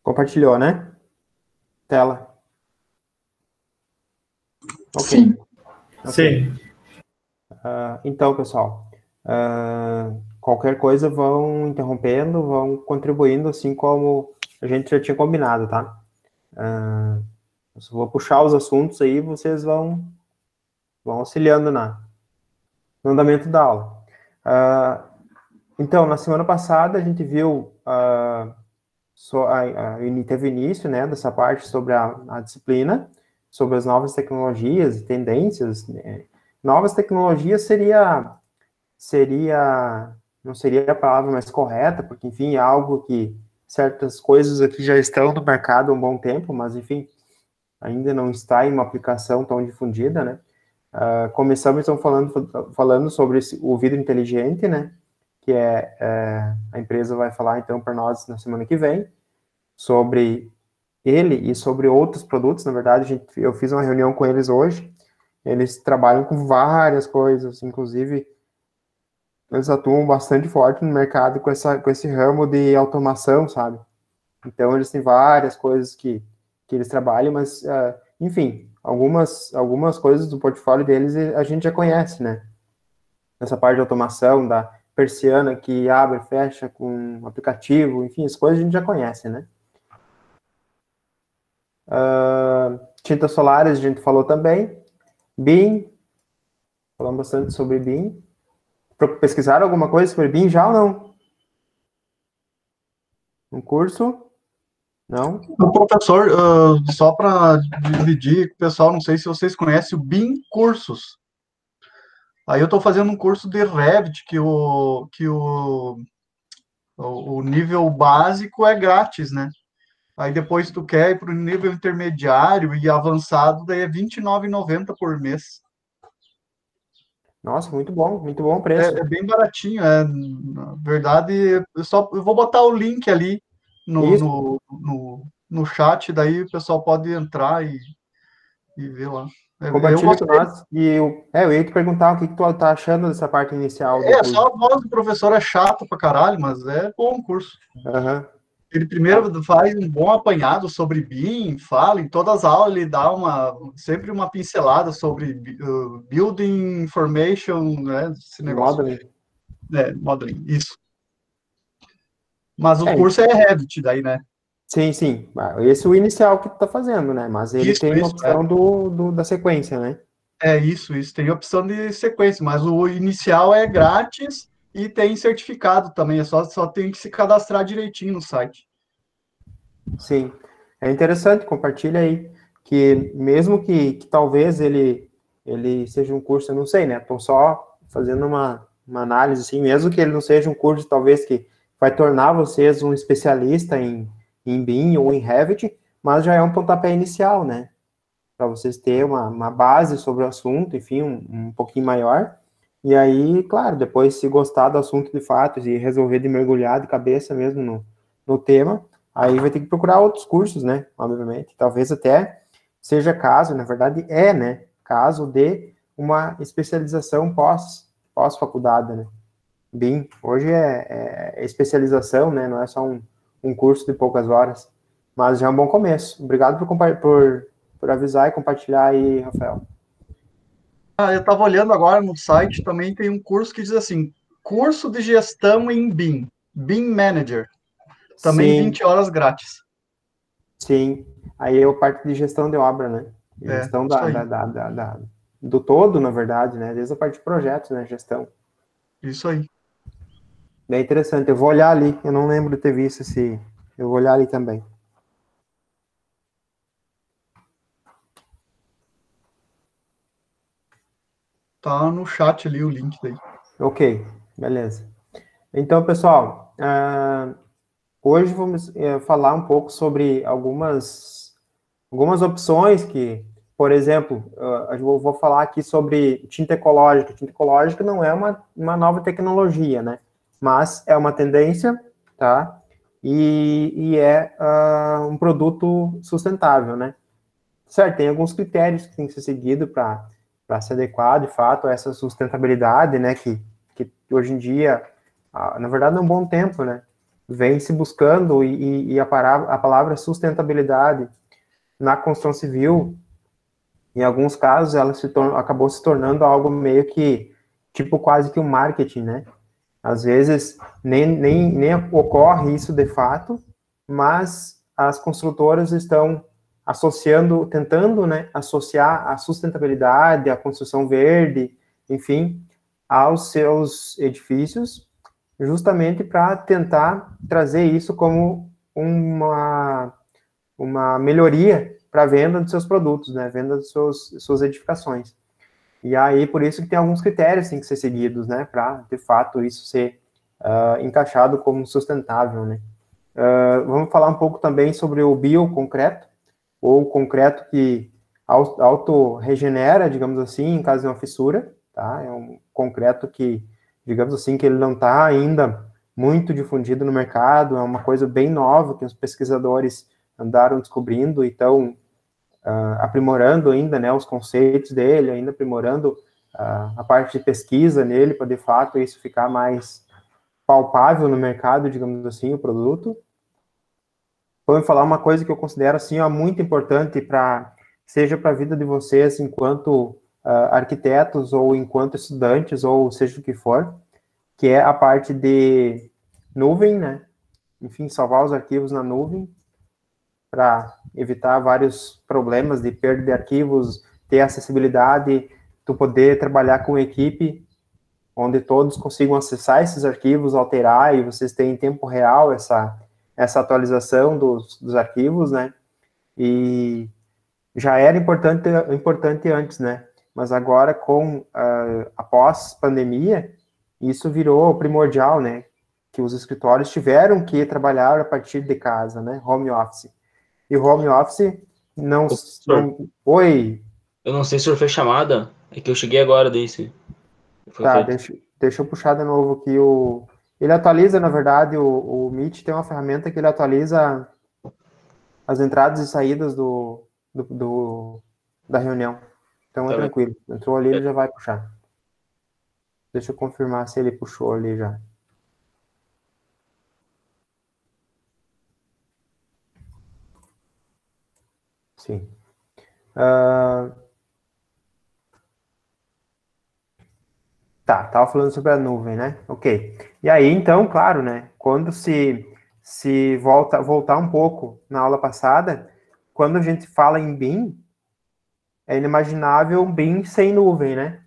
Compartilhou, né? Tela. Ok. Sim. Ok. Sim. Então, pessoal, qualquer coisa vão interrompendo, vão contribuindo, assim como a gente já tinha combinado, tá? Eu só vou puxar os assuntos aí, vocês vão auxiliando no andamento da aula. Então, na semana passada, a gente viu, teve início, né, dessa parte sobre a disciplina, sobre as novas tecnologias e tendências, né? Novas tecnologias não seria a palavra mais correta, porque, enfim, é algo que certas coisas aqui já estão no mercado há um bom tempo, mas, enfim, ainda não está em uma aplicação tão difundida, né? Começamos, então, falando sobre o vidro inteligente, né? Que a empresa vai falar, então, para nós na semana que vem, sobre ele e sobre outros produtos. Na verdade, eu fiz uma reunião com eles hoje. Eles trabalham com várias coisas, inclusive eles atuam bastante forte no mercado com esse ramo de automação, sabe? Então, eles têm várias coisas que eles trabalham, mas, enfim, algumas coisas do portfólio deles a gente já conhece, né? Essa parte de automação, da persiana que abre e fecha com um aplicativo, enfim, as coisas a gente já conhece, né? Tintas solares a gente falou também. BIM, falamos bastante sobre BIM. Pesquisaram alguma coisa sobre BIM já ou não? Um curso? Não? O professor, só para dividir com o pessoal, não sei se vocês conhecem o BIM Cursos. Aí eu estou fazendo um curso de Revit, o nível básico é grátis, né? Aí depois tu quer ir para o nível intermediário e avançado, daí é R$29,90 por mês. Nossa, muito bom o É, preço. é bem baratinho, na verdade, eu vou botar o link ali no, Isso, no, no, no chat, daí o pessoal pode entrar e ver lá. Eu compartilha com gostei. nós. E eu ia te perguntar o que tu tá achando dessa parte inicial do Só curso. a voz do professor é chata pra caralho, mas é bom o curso. Aham. Ele Tá. primeiro faz um bom apanhado sobre BIM, fala, em todas as aulas ele dá sempre uma pincelada sobre Building Information, né, esse negócio, Modeling. modeling, isso. Mas o É, curso é Revit daí, né? sim. Esse é o inicial que tu tá fazendo, né? Mas ele tem uma Isso, opção da sequência, né? isso. Tem opção de sequência, mas o inicial é grátis e tem certificado também, só tem que se cadastrar direitinho no site. Sim. É interessante, compartilha aí. Que mesmo que talvez ele seja um curso, eu não sei, né? Estou só fazendo uma análise, assim, mesmo que ele não seja um curso, talvez, que vai tornar vocês um especialista em BIM ou em Revit, mas já é um pontapé inicial, né? Para vocês terem uma base sobre o assunto, enfim, um pouquinho maior. E aí, claro, depois, se gostar do assunto de fato e resolver de mergulhar de cabeça mesmo no tema, aí vai ter que procurar outros cursos, né? Obviamente. Talvez até seja caso, na verdade né? Caso de uma especialização pós-faculdade, né? BIM, hoje é especialização, né? Não é só um curso de poucas horas, mas já é um bom começo. Obrigado por avisar e compartilhar aí, Rafael. Eu estava olhando agora no site, também tem um curso que diz assim, curso de gestão em BIM, BIM Manager, também Sim, 20 horas grátis. sim. Aí é a parte de gestão de obra, né? Gestão Isso aí, do todo, na verdade, né? Desde a parte de projetos, né? Gestão. isso aí. Bem interessante. Eu vou olhar ali. Eu não lembro de ter visto esse. Eu vou olhar ali também. Tá no chat ali o link daí. Ok, beleza. Então, pessoal, hoje vamos falar um pouco sobre algumas opções que, por exemplo, eu vou falar aqui sobre tinta ecológica. Tinta ecológica não é uma nova tecnologia, né? Mas é uma tendência, tá? E é um produto sustentável, né? Certo, tem alguns critérios que tem que ser seguido para se adequar, de fato, a essa sustentabilidade, né? Que hoje em dia, na verdade, é um bom tempo, né? vem se buscando, e a palavra sustentabilidade na construção civil, em alguns casos, ela acabou se tornando algo meio que, tipo, quase que um marketing, né? Às vezes, nem ocorre isso de fato, mas as construtoras estão associando, tentando, né, associar a sustentabilidade, a construção verde, enfim, aos seus edifícios, justamente para tentar trazer isso como uma melhoria para a venda dos seus produtos, né, venda das suas edificações. E aí, por isso que tem alguns critérios que têm que ser seguidos, né, para, de fato, isso ser encaixado como sustentável, né. Vamos falar um pouco também sobre o bioconcreto, ou concreto que auto-regenera, digamos assim, em caso de uma fissura, tá? É um concreto que, digamos assim, que ele não está ainda muito difundido no mercado, é uma coisa bem nova que os pesquisadores andaram descobrindo e estão aprimorando ainda, né, os conceitos dele, ainda aprimorando a parte de pesquisa nele, para, de fato, isso ficar mais palpável no mercado, digamos assim, o produto. Vou falar uma coisa que eu considero assim, ó, muito importante para seja para a vida de vocês enquanto arquitetos ou enquanto estudantes ou seja o que for, que é a parte de nuvem, né? Enfim, salvar os arquivos na nuvem para evitar vários problemas de perda de arquivos, ter acessibilidade, tu poder trabalhar com equipe onde todos consigam acessar esses arquivos, alterar, e vocês têm em tempo real essa atualização dos arquivos, né? E já era importante antes, né? Mas agora, após pandemia, isso virou primordial, né? Que os escritórios tiveram que trabalhar a partir de casa, né? Home office. E o home office não... Ô, professor, Oi, eu não sei se o senhor fez chamada, é que eu cheguei agora desse. Foi tá, feito. deixa eu puxar de novo aqui o... Ele atualiza, na verdade, o Meet tem uma ferramenta que ele atualiza as entradas e saídas da reunião. Então é Tá bem. tranquilo. Entrou ali, ele já vai puxar. Deixa eu confirmar se ele puxou ali já. Sim. Tá, tava falando sobre a nuvem, né? Ok. E aí, então, claro, né? Quando se voltar um pouco na aula passada, quando a gente fala em BIM, é inimaginável um BIM sem nuvem, né?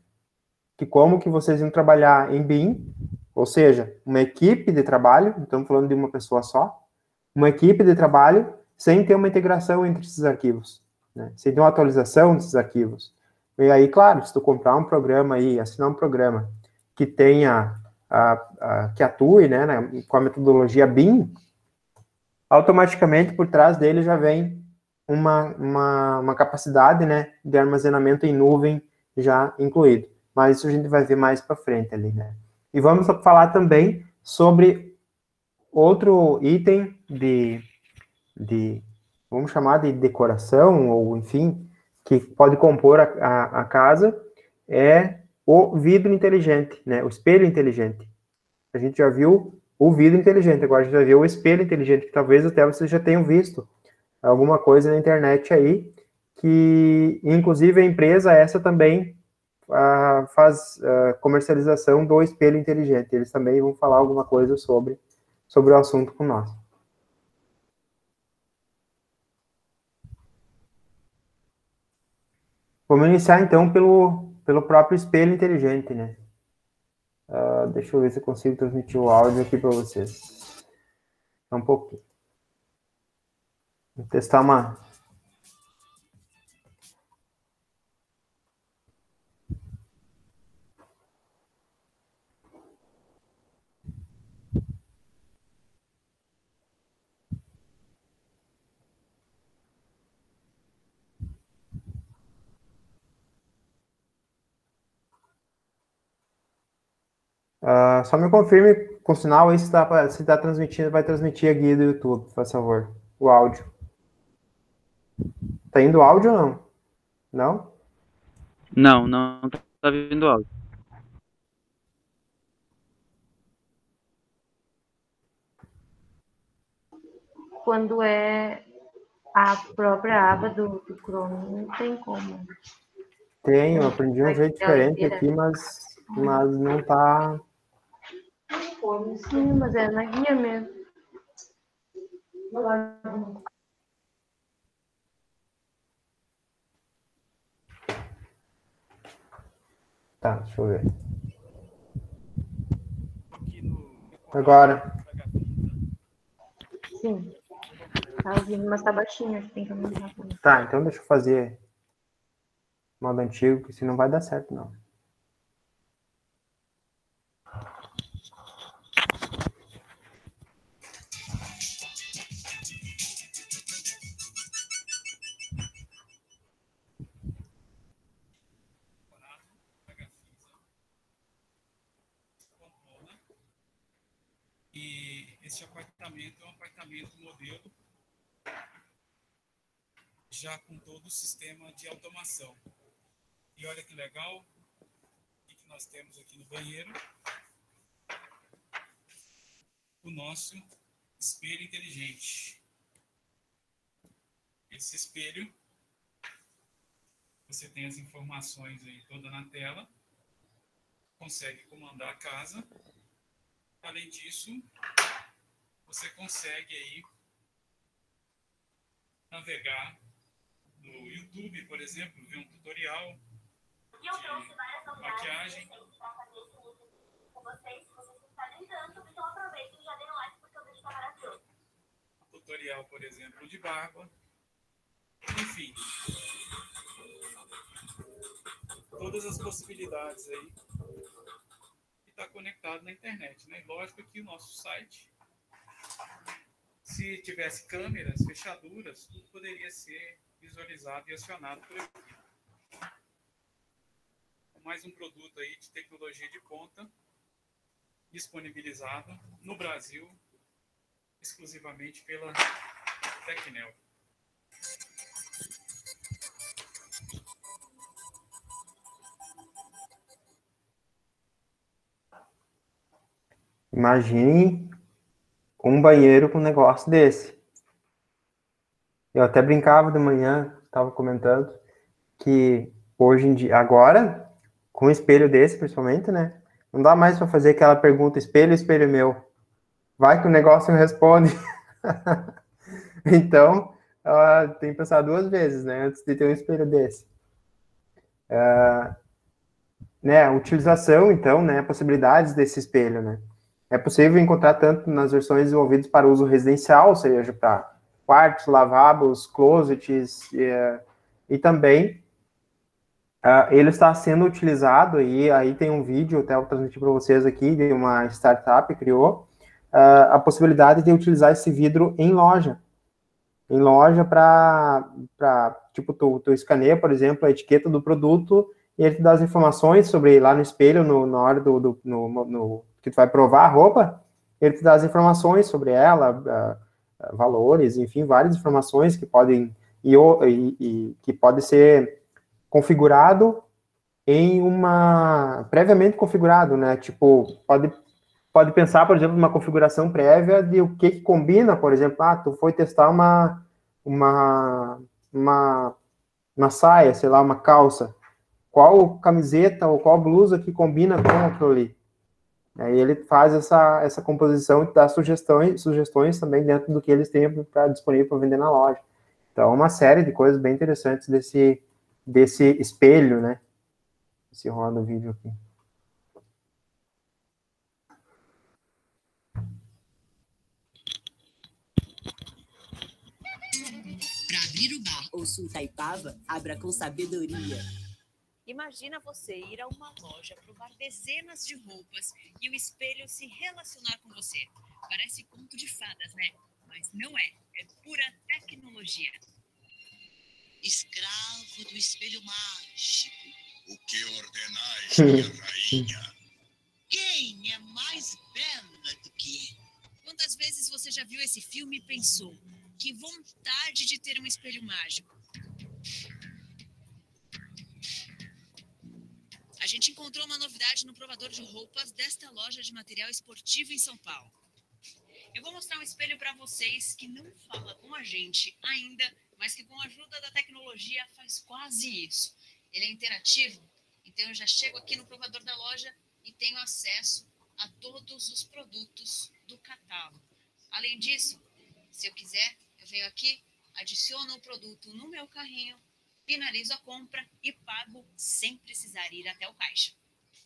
Que como que vocês iam trabalhar em BIM, ou seja, uma equipe de trabalho, estamos falando de uma pessoa só, uma equipe de trabalho sem ter uma integração entre esses arquivos, né? Sem ter uma atualização desses arquivos. E aí, claro, se tu comprar um programa aí, assinar um programa que tenha, que atue, né, com a metodologia BIM, automaticamente por trás dele já vem uma capacidade, né, de armazenamento em nuvem já incluído. Mas isso a gente vai ver mais para frente ali, né. E vamos falar também sobre outro item vamos chamar de decoração, ou enfim, que pode compor a casa, é o vidro inteligente, né? O espelho inteligente. A gente já viu o vidro inteligente, agora a gente vai ver o espelho inteligente, que talvez até vocês já tenham visto alguma coisa na internet aí, que inclusive a empresa essa também faz comercialização do espelho inteligente. Eles também vão falar alguma coisa sobre o assunto com nós. Vamos iniciar, então, pelo próprio espelho inteligente, né? Deixa eu ver se eu consigo transmitir o áudio aqui para vocês. Só um pouquinho. Vou testar uma... só me confirme com sinal aí se tá transmitindo, vai transmitir aqui do YouTube, por favor. O áudio. Tá indo o áudio ou não? Não? Não tá vindo áudio. quando é a própria aba do Chrome, não tem como. Tem, eu aprendi um jeito diferente Direto. aqui, mas não tá. Sim, mas é na guia mesmo. Tá, deixa eu ver. Agora. Sim. Tá ouvindo, mas tá baixinho, acho que tem que aumentar. Tá, então deixa eu fazer modo antigo, que senão não vai dar certo, não. E esse apartamento é um apartamento modelo já com todo o sistema de automação. E olha que legal, o que nós temos aqui no banheiro? O nosso espelho inteligente. Esse espelho, você tem as informações aí toda na tela, consegue comandar a casa. Além disso, você consegue aí navegar no YouTube, por exemplo, ver um tutorial de maquiagem. Tutorial, por exemplo, de barba. Enfim, todas as possibilidades aí que está conectado na internet, né? Lógico que o nosso site, se tivesse câmeras, fechaduras, tudo poderia ser visualizado e acionado por aqui. Mais um produto aí de tecnologia de ponta, disponibilizado no Brasil, exclusivamente pela Tecnel. Imagine um banheiro com um negócio desse. Eu até brincava de manhã, estava comentando, que hoje em dia, agora, com um espelho desse, principalmente, né? Não dá mais para fazer aquela pergunta, espelho, espelho meu. Vai que o negócio responde. Então, tem que pensar duas vezes, né? Antes de ter um espelho desse. Né, a utilização, então, né? Possibilidades desse espelho, né? É possível encontrar tanto nas versões desenvolvidas para uso residencial, ou seja, para quartos, lavabos, closets, e também ele está sendo utilizado, e aí tem um vídeo, até vou transmitir para vocês aqui, de uma startup que criou, a possibilidade de utilizar esse vidro em loja. Em loja para tipo, tu escaneia, por exemplo, a etiqueta do produto e ele te dá as informações sobre, lá no espelho, na hora que tu vai provar a roupa, ele te dá as informações sobre ela, valores, enfim, várias informações que podem, que pode ser configurado previamente configurado, né? Tipo, pode pensar, por exemplo, numa configuração prévia de o que combina, por exemplo, tu foi testar uma, uma saia, sei lá, uma calça. Qual camiseta ou qual blusa que combina com aquilo ali? Aí ele faz essa composição e dá sugestões também dentro do que eles têm disponível para vender na loja. Então, uma série de coisas bem interessantes desse espelho, né? Se roda o vídeo aqui. Para abrir o bar ou sul Itaipava, abra com sabedoria. Imagina você ir a uma loja, provar dezenas de roupas e o espelho se relacionar com você. Parece conto de fadas, né? Mas não é. É pura tecnologia. Escravo do espelho mágico. O que ordenais, minha rainha? Quem é mais bela do que? Quantas vezes você já viu esse filme e pensou: que vontade de ter um espelho mágico? A gente encontrou uma novidade no provador de roupas desta loja de material esportivo em São Paulo. Eu vou mostrar um espelho para vocês que não fala com a gente ainda, mas que com a ajuda da tecnologia faz quase isso. Ele é interativo, então eu já chego aqui no provador da loja e tenho acesso a todos os produtos do catálogo. Além disso, se eu quiser, eu venho aqui, adiciono o produto no meu carrinho, finalizo a compra e pago sem precisar ir até o caixa.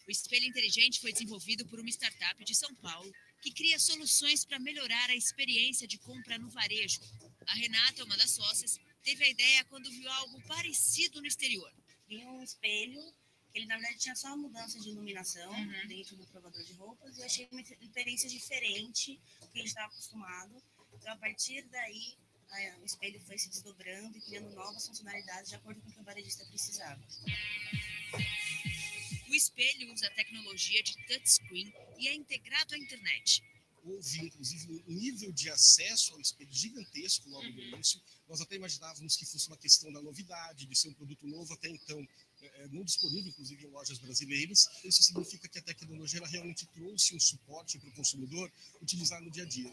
O espelho inteligente foi desenvolvido por uma startup de São Paulo que cria soluções para melhorar a experiência de compra no varejo. A Renata, uma das sócias, teve a ideia quando viu algo parecido no exterior. Vi um espelho, ele na verdade tinha só uma mudança de iluminação dentro do provador de roupas, e eu achei uma experiência diferente do que a gente estava acostumado. Então, a partir daí, o espelho foi se desdobrando e criando novas funcionalidades de acordo com o que o varejista precisava. O espelho usa a tecnologia de touchscreen e é integrado à internet. Houve, inclusive, um nível de acesso ao espelho gigantesco logo no início. Nós até imaginávamos que fosse uma questão da novidade, de ser um produto novo, até então não disponível, inclusive, em lojas brasileiras. Isso significa que a tecnologia ela realmente trouxe um suporte para o consumidor utilizar no dia a dia.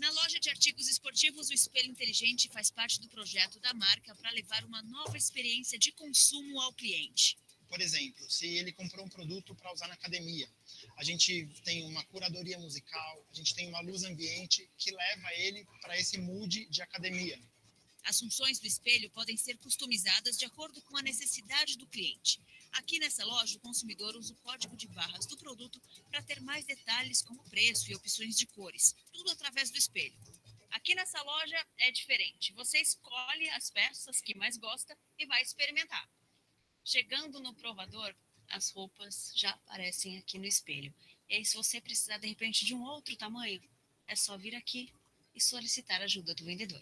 Na loja de artigos esportivos, o espelho inteligente faz parte do projeto da marca para levar uma nova experiência de consumo ao cliente. Por exemplo, se ele comprou um produto para usar na academia, a gente tem uma curadoria musical, a gente tem uma luz ambiente que leva ele para esse mood de academia. As funções do espelho podem ser customizadas de acordo com a necessidade do cliente. Aqui nessa loja, o consumidor usa o código de barras do produto para ter mais detalhes como preço e opções de cores, tudo através do espelho. Aqui nessa loja é diferente. Você escolhe as peças que mais gosta e vai experimentar. Chegando no provador, as roupas já aparecem aqui no espelho. E aí, se você precisar, de repente, de um outro tamanho, é só vir aqui e solicitar a ajuda do vendedor.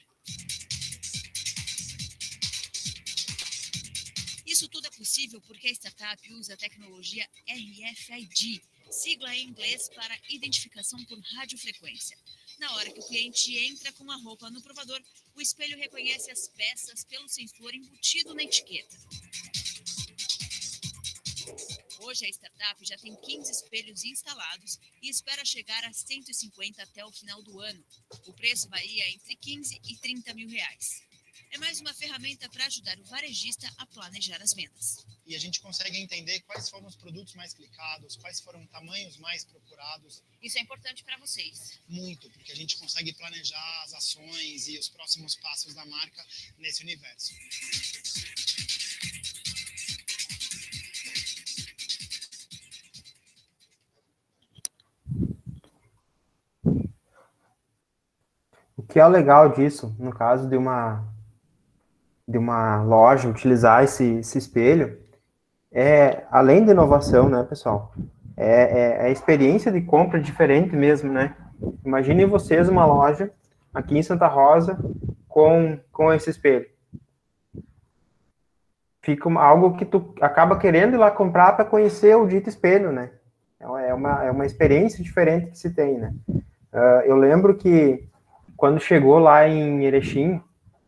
Isso tudo é possível porque a startup usa a tecnologia RFID, sigla em inglês para identificação por radiofrequência. Na hora que o cliente entra com a roupa no provador, o espelho reconhece as peças pelo sensor embutido na etiqueta. Hoje a startup já tem 15 espelhos instalados e espera chegar a 150 até o final do ano. O preço varia entre 15 e 30 mil reais. É mais uma ferramenta para ajudar o varejista a planejar as vendas. E a gente consegue entender quais foram os produtos mais clicados, quais foram os tamanhos mais procurados. Isso é importante para vocês? Muito, porque a gente consegue planejar as ações e os próximos passos da marca nesse universo. O que é legal disso, no caso de uma loja utilizar esse espelho, além da inovação, né, pessoal, a experiência de compra diferente mesmo, né? Imaginem vocês uma loja aqui em Santa Rosa com esse espelho. Fica algo que tu acaba querendo ir lá comprar para conhecer o dito espelho, né? É uma experiência diferente que se tem, né? Eu lembro que quando chegou lá em Erechim,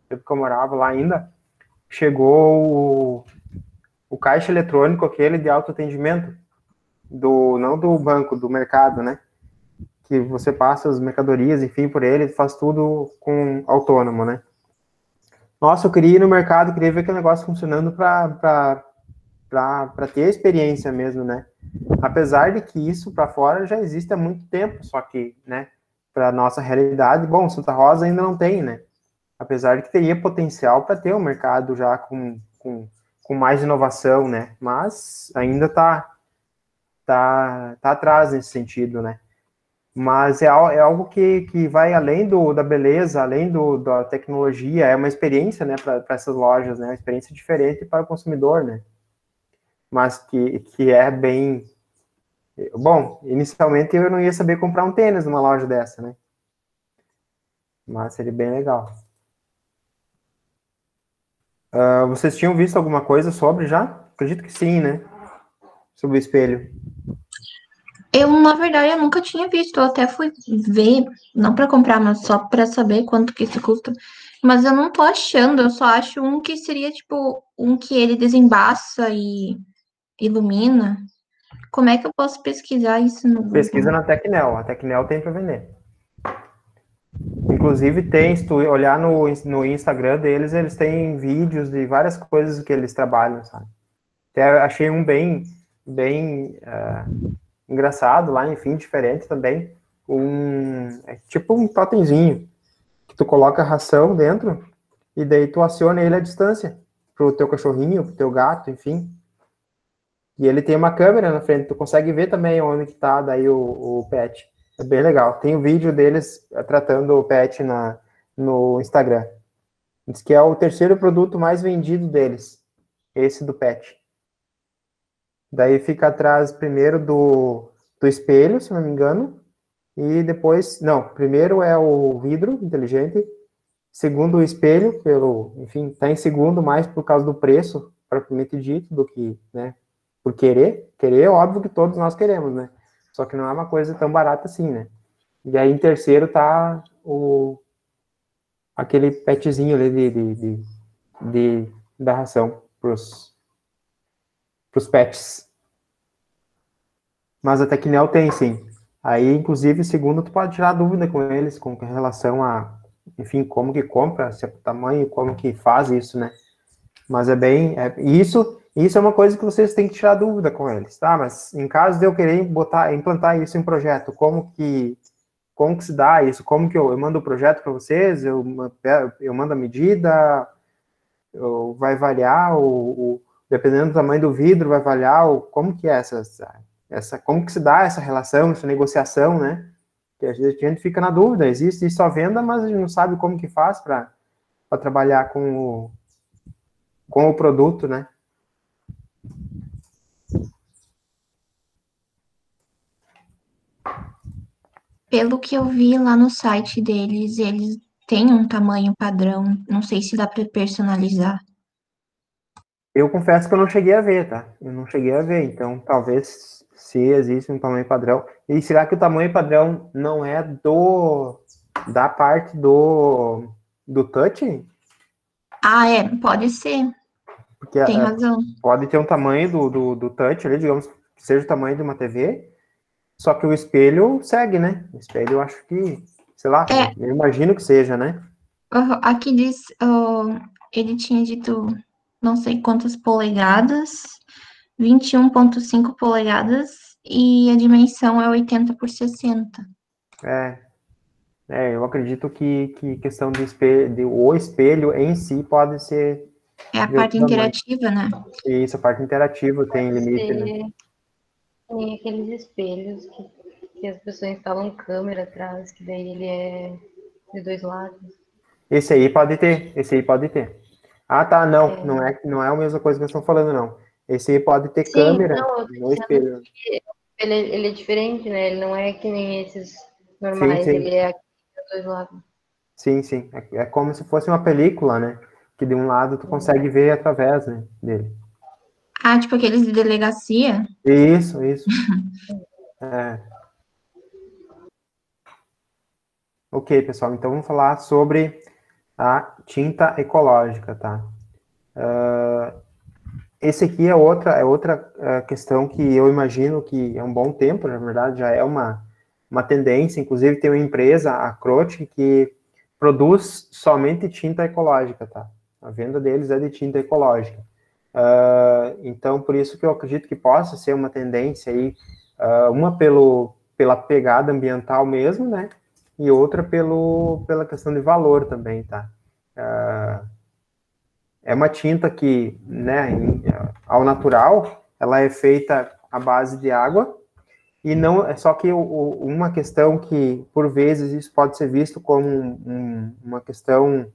tempo que eu morava lá ainda, chegou o caixa eletrônico, aquele de autoatendimento, não do banco, do mercado, né? Que você passa as mercadorias, enfim, por ele, faz tudo com autônomo, né? Nossa, eu queria ir no mercado, queria ver aquele negócio funcionando para ter a experiência mesmo, né? Apesar de que isso para fora já existe há muito tempo, só que, né, para nossa realidade, bom, Santa Rosa ainda não tem, né? Apesar de que teria potencial para ter um mercado já com mais inovação, né? Mas ainda tá atrás nesse sentido, né? Mas é algo que vai além da beleza, além da tecnologia, é uma experiência, né, para essas lojas, né? Uma experiência diferente para o consumidor, né? Mas que é bem... Bom, inicialmente eu não ia saber comprar um tênis numa loja dessa, né? Mas seria bem legal. Vocês tinham visto alguma coisa sobre já? Acredito que sim, né? Sobre o espelho. Na verdade, eu nunca tinha visto. Eu até fui ver, não para comprar, mas só para saber quanto que isso custa. Mas eu não tô achando, eu só acho um que seria, tipo, um que ele desembaça e ilumina. Como é que eu posso pesquisar isso no Google? Pesquisa na Tecnel. A Tecnel tem para vender. Inclusive se tu olhar no Instagram deles, eles têm vídeos de várias coisas que eles trabalham, sabe? Até achei um bem engraçado lá, enfim, diferente também. É tipo um totemzinho, que tu coloca a ração dentro, e daí tu aciona ele à distância, pro teu cachorrinho, pro teu gato, enfim. E ele tem uma câmera na frente, tu consegue ver também onde que tá daí o pet. É bem legal. Tem um vídeo deles tratando o pet no Instagram. Diz que é o terceiro produto mais vendido deles, esse do pet. Daí fica atrás primeiro do espelho, se não me engano, e depois, não, primeiro é o vidro inteligente, segundo o espelho, enfim, tá em segundo mais por causa do preço, propriamente dito, do que, né, por querer, é óbvio que todos nós queremos, né, só que não é uma coisa tão barata assim, né, e aí em terceiro tá aquele petzinho ali da ração pros pets. Mas a Tecnel tem, sim. Aí, inclusive, segundo, tu pode tirar dúvida com eles com relação a, enfim, como que compra, se é o tamanho, como que faz isso, né? Mas isso é uma coisa que vocês têm que tirar dúvida com eles, tá? Mas em caso de eu querer implantar isso em projeto, como que se dá isso? Como que eu mando o projeto para vocês? Eu mando a medida? Vai variar? Dependendo do tamanho do vidro, vai variar? Como que é como que se dá essa relação, essa negociação, né? Que a gente fica na dúvida, existe só venda, mas a gente não sabe como que faz para trabalhar com o produto, né? Pelo que eu vi lá no site deles, eles têm um tamanho padrão. Não sei se dá para personalizar. Eu confesso que eu não cheguei a ver, tá? Eu não cheguei a ver, então talvez se existe um tamanho padrão. E será que o tamanho padrão não é da parte do touch? Ah, pode ser. Porque tem razão. Pode ter um tamanho do touch ali, digamos, que seja o tamanho de uma TV, só que o espelho segue, né? O espelho eu acho que, sei lá, eu imagino que seja, né? Aqui diz, ele tinha dito não sei quantas polegadas, 21,5 polegadas, e a dimensão é 80 por 60. Eu acredito que questão o espelho em si pode ser... É a parte interativa, né? Isso, a parte interativa tem limite, né? Tem aqueles espelhos que as pessoas instalam câmera atrás, que daí ele é de dois lados. Esse aí pode ter. Ah, tá, não é a mesma coisa que nós estamos falando, não. Esse aí pode ter câmera no espelho. Ele é diferente, né? Ele não é que nem esses normais, sim. Ele é aqui dos dois lados. Sim. É como se fosse uma película, né? Que de um lado tu consegue ver através, né, dele. Ah, tipo aqueles de delegacia? Isso. Ok, pessoal, então vamos falar sobre a tinta ecológica, tá? Esse aqui é outra questão que eu imagino que é um bom tempo, na verdade, já é uma tendência, inclusive tem uma empresa, a Crote, que produz somente tinta ecológica, tá? A venda deles é de tinta ecológica. Então, por isso que eu acredito que possa ser uma tendência aí, uma pela pegada ambiental mesmo, né? E outra pela questão de valor também, tá? É uma tinta que, né, ao natural, ela é feita à base de água, e não, só que uma questão que, por vezes, isso pode ser visto como uma questão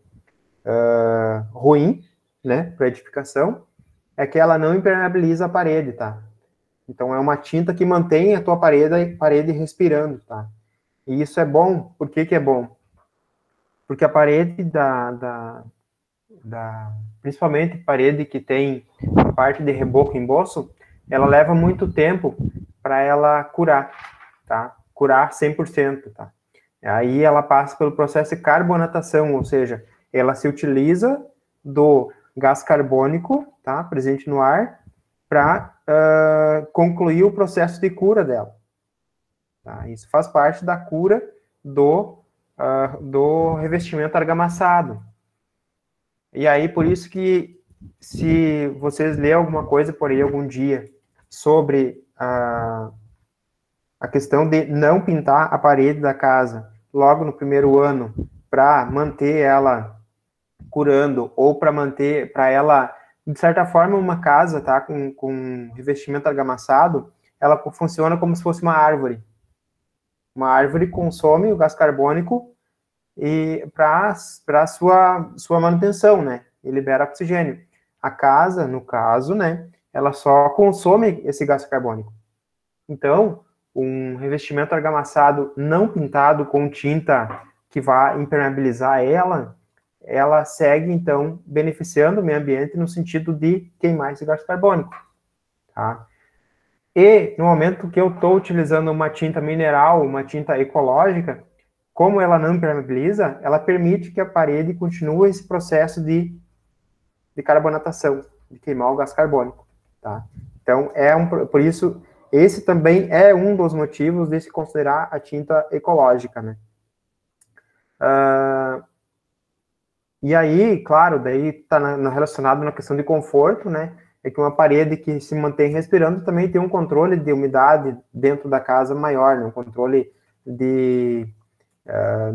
ruim, né, para edificação, é que ela não impermeabiliza a parede, tá? Então, é uma tinta que mantém a tua parede respirando, tá? E isso é bom. Por que que é bom? Porque a parede principalmente parede que tem a parte de reboco e emboço, ela leva muito tempo para ela curar, tá? Curar 100%, tá? Aí ela passa pelo processo de carbonatação, ou seja, ela se utiliza do gás carbônico, tá? Presente no ar, para concluir o processo de cura dela. Tá? Isso faz parte da cura do revestimento argamassado. E aí, por isso que, se vocês lerem alguma coisa por aí algum dia sobre a questão de não pintar a parede da casa logo no primeiro ano, para manter ela curando, ou para ela, de certa forma, uma casa, tá, com revestimento argamassado, ela funciona como se fosse uma árvore. Uma árvore consome o gás carbônico e para sua manutenção, né? E libera oxigênio. A casa, no caso, né? Ela só consome esse gás carbônico. Então, um revestimento argamassado não pintado com tinta que vai impermeabilizar ela segue, então, beneficiando o meio ambiente no sentido de queimar esse gás carbônico, tá? E, no momento que eu estou utilizando uma tinta mineral, uma tinta ecológica, como ela não impermeabiliza, ela permite que a parede continue esse processo de carbonatação, de queimar o gás carbônico, tá? Então, por isso, esse também é um dos motivos de se considerar a tinta ecológica, né? E aí, claro, daí está relacionado na questão de conforto, né? É que uma parede que se mantém respirando também tem um controle de umidade dentro da casa maior, né? Um controle de,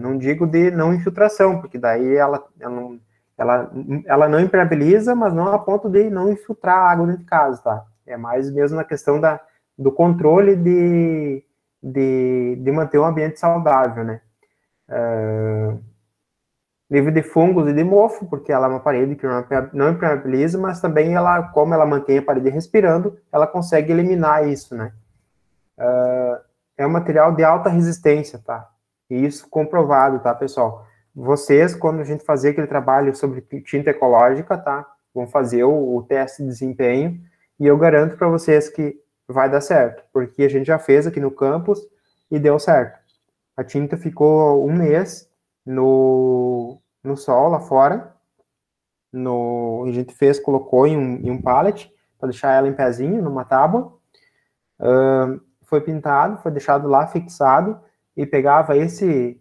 não digo de não infiltração, porque daí ela não impermeabiliza, mas não a ponto de não infiltrar a água dentro de casa, tá? É mais mesmo na questão do controle de manter um ambiente saudável, né? Livre de fungos e de mofo, porque ela é uma parede que não impermeabiliza, mas também como ela mantém a parede respirando, ela consegue eliminar isso, né? É um material de alta resistência, tá? E isso comprovado, tá, pessoal? Vocês, quando a gente fazer aquele trabalho sobre tinta ecológica, tá? Vão fazer o teste de desempenho, e eu garanto para vocês que vai dar certo, porque a gente já fez aqui no campus e deu certo. A tinta ficou um mês no sol lá fora, a gente colocou em um pallet, para deixar ela em pezinho, numa tábua, foi pintado, foi deixado lá fixado, e pegava esse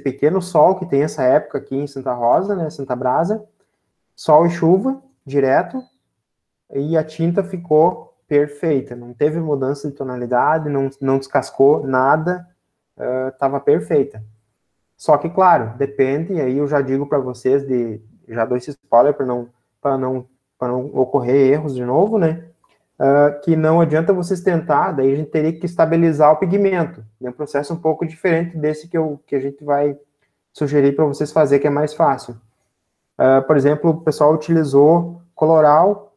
pequeno sol que tem essa época aqui em Santa Rosa, né, Santa Brasa, sol e chuva, direto, e a tinta ficou perfeita, não teve mudança de tonalidade, não descascou nada, estava perfeita. Só que, claro, depende, e aí eu já digo para vocês, já dou esse spoiler para não ocorrer erros de novo, né? Que não adianta vocês tentar, daí a gente teria que estabilizar o pigmento. É um processo um pouco diferente desse que a gente vai sugerir para vocês fazer, que é mais fácil. Por exemplo, o pessoal utilizou coloral,